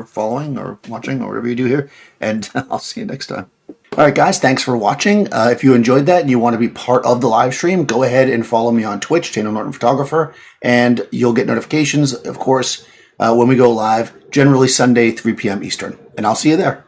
following or watching or whatever you do here, and I'll see you next time. All right, guys, thanks for watching. If you enjoyed that and you want to be part of the live stream, go ahead and follow me on Twitch, Channel Norton Photographer, and you'll get notifications, of course, when we go live, generally Sunday, 3 p.m. Eastern. And I'll see you there.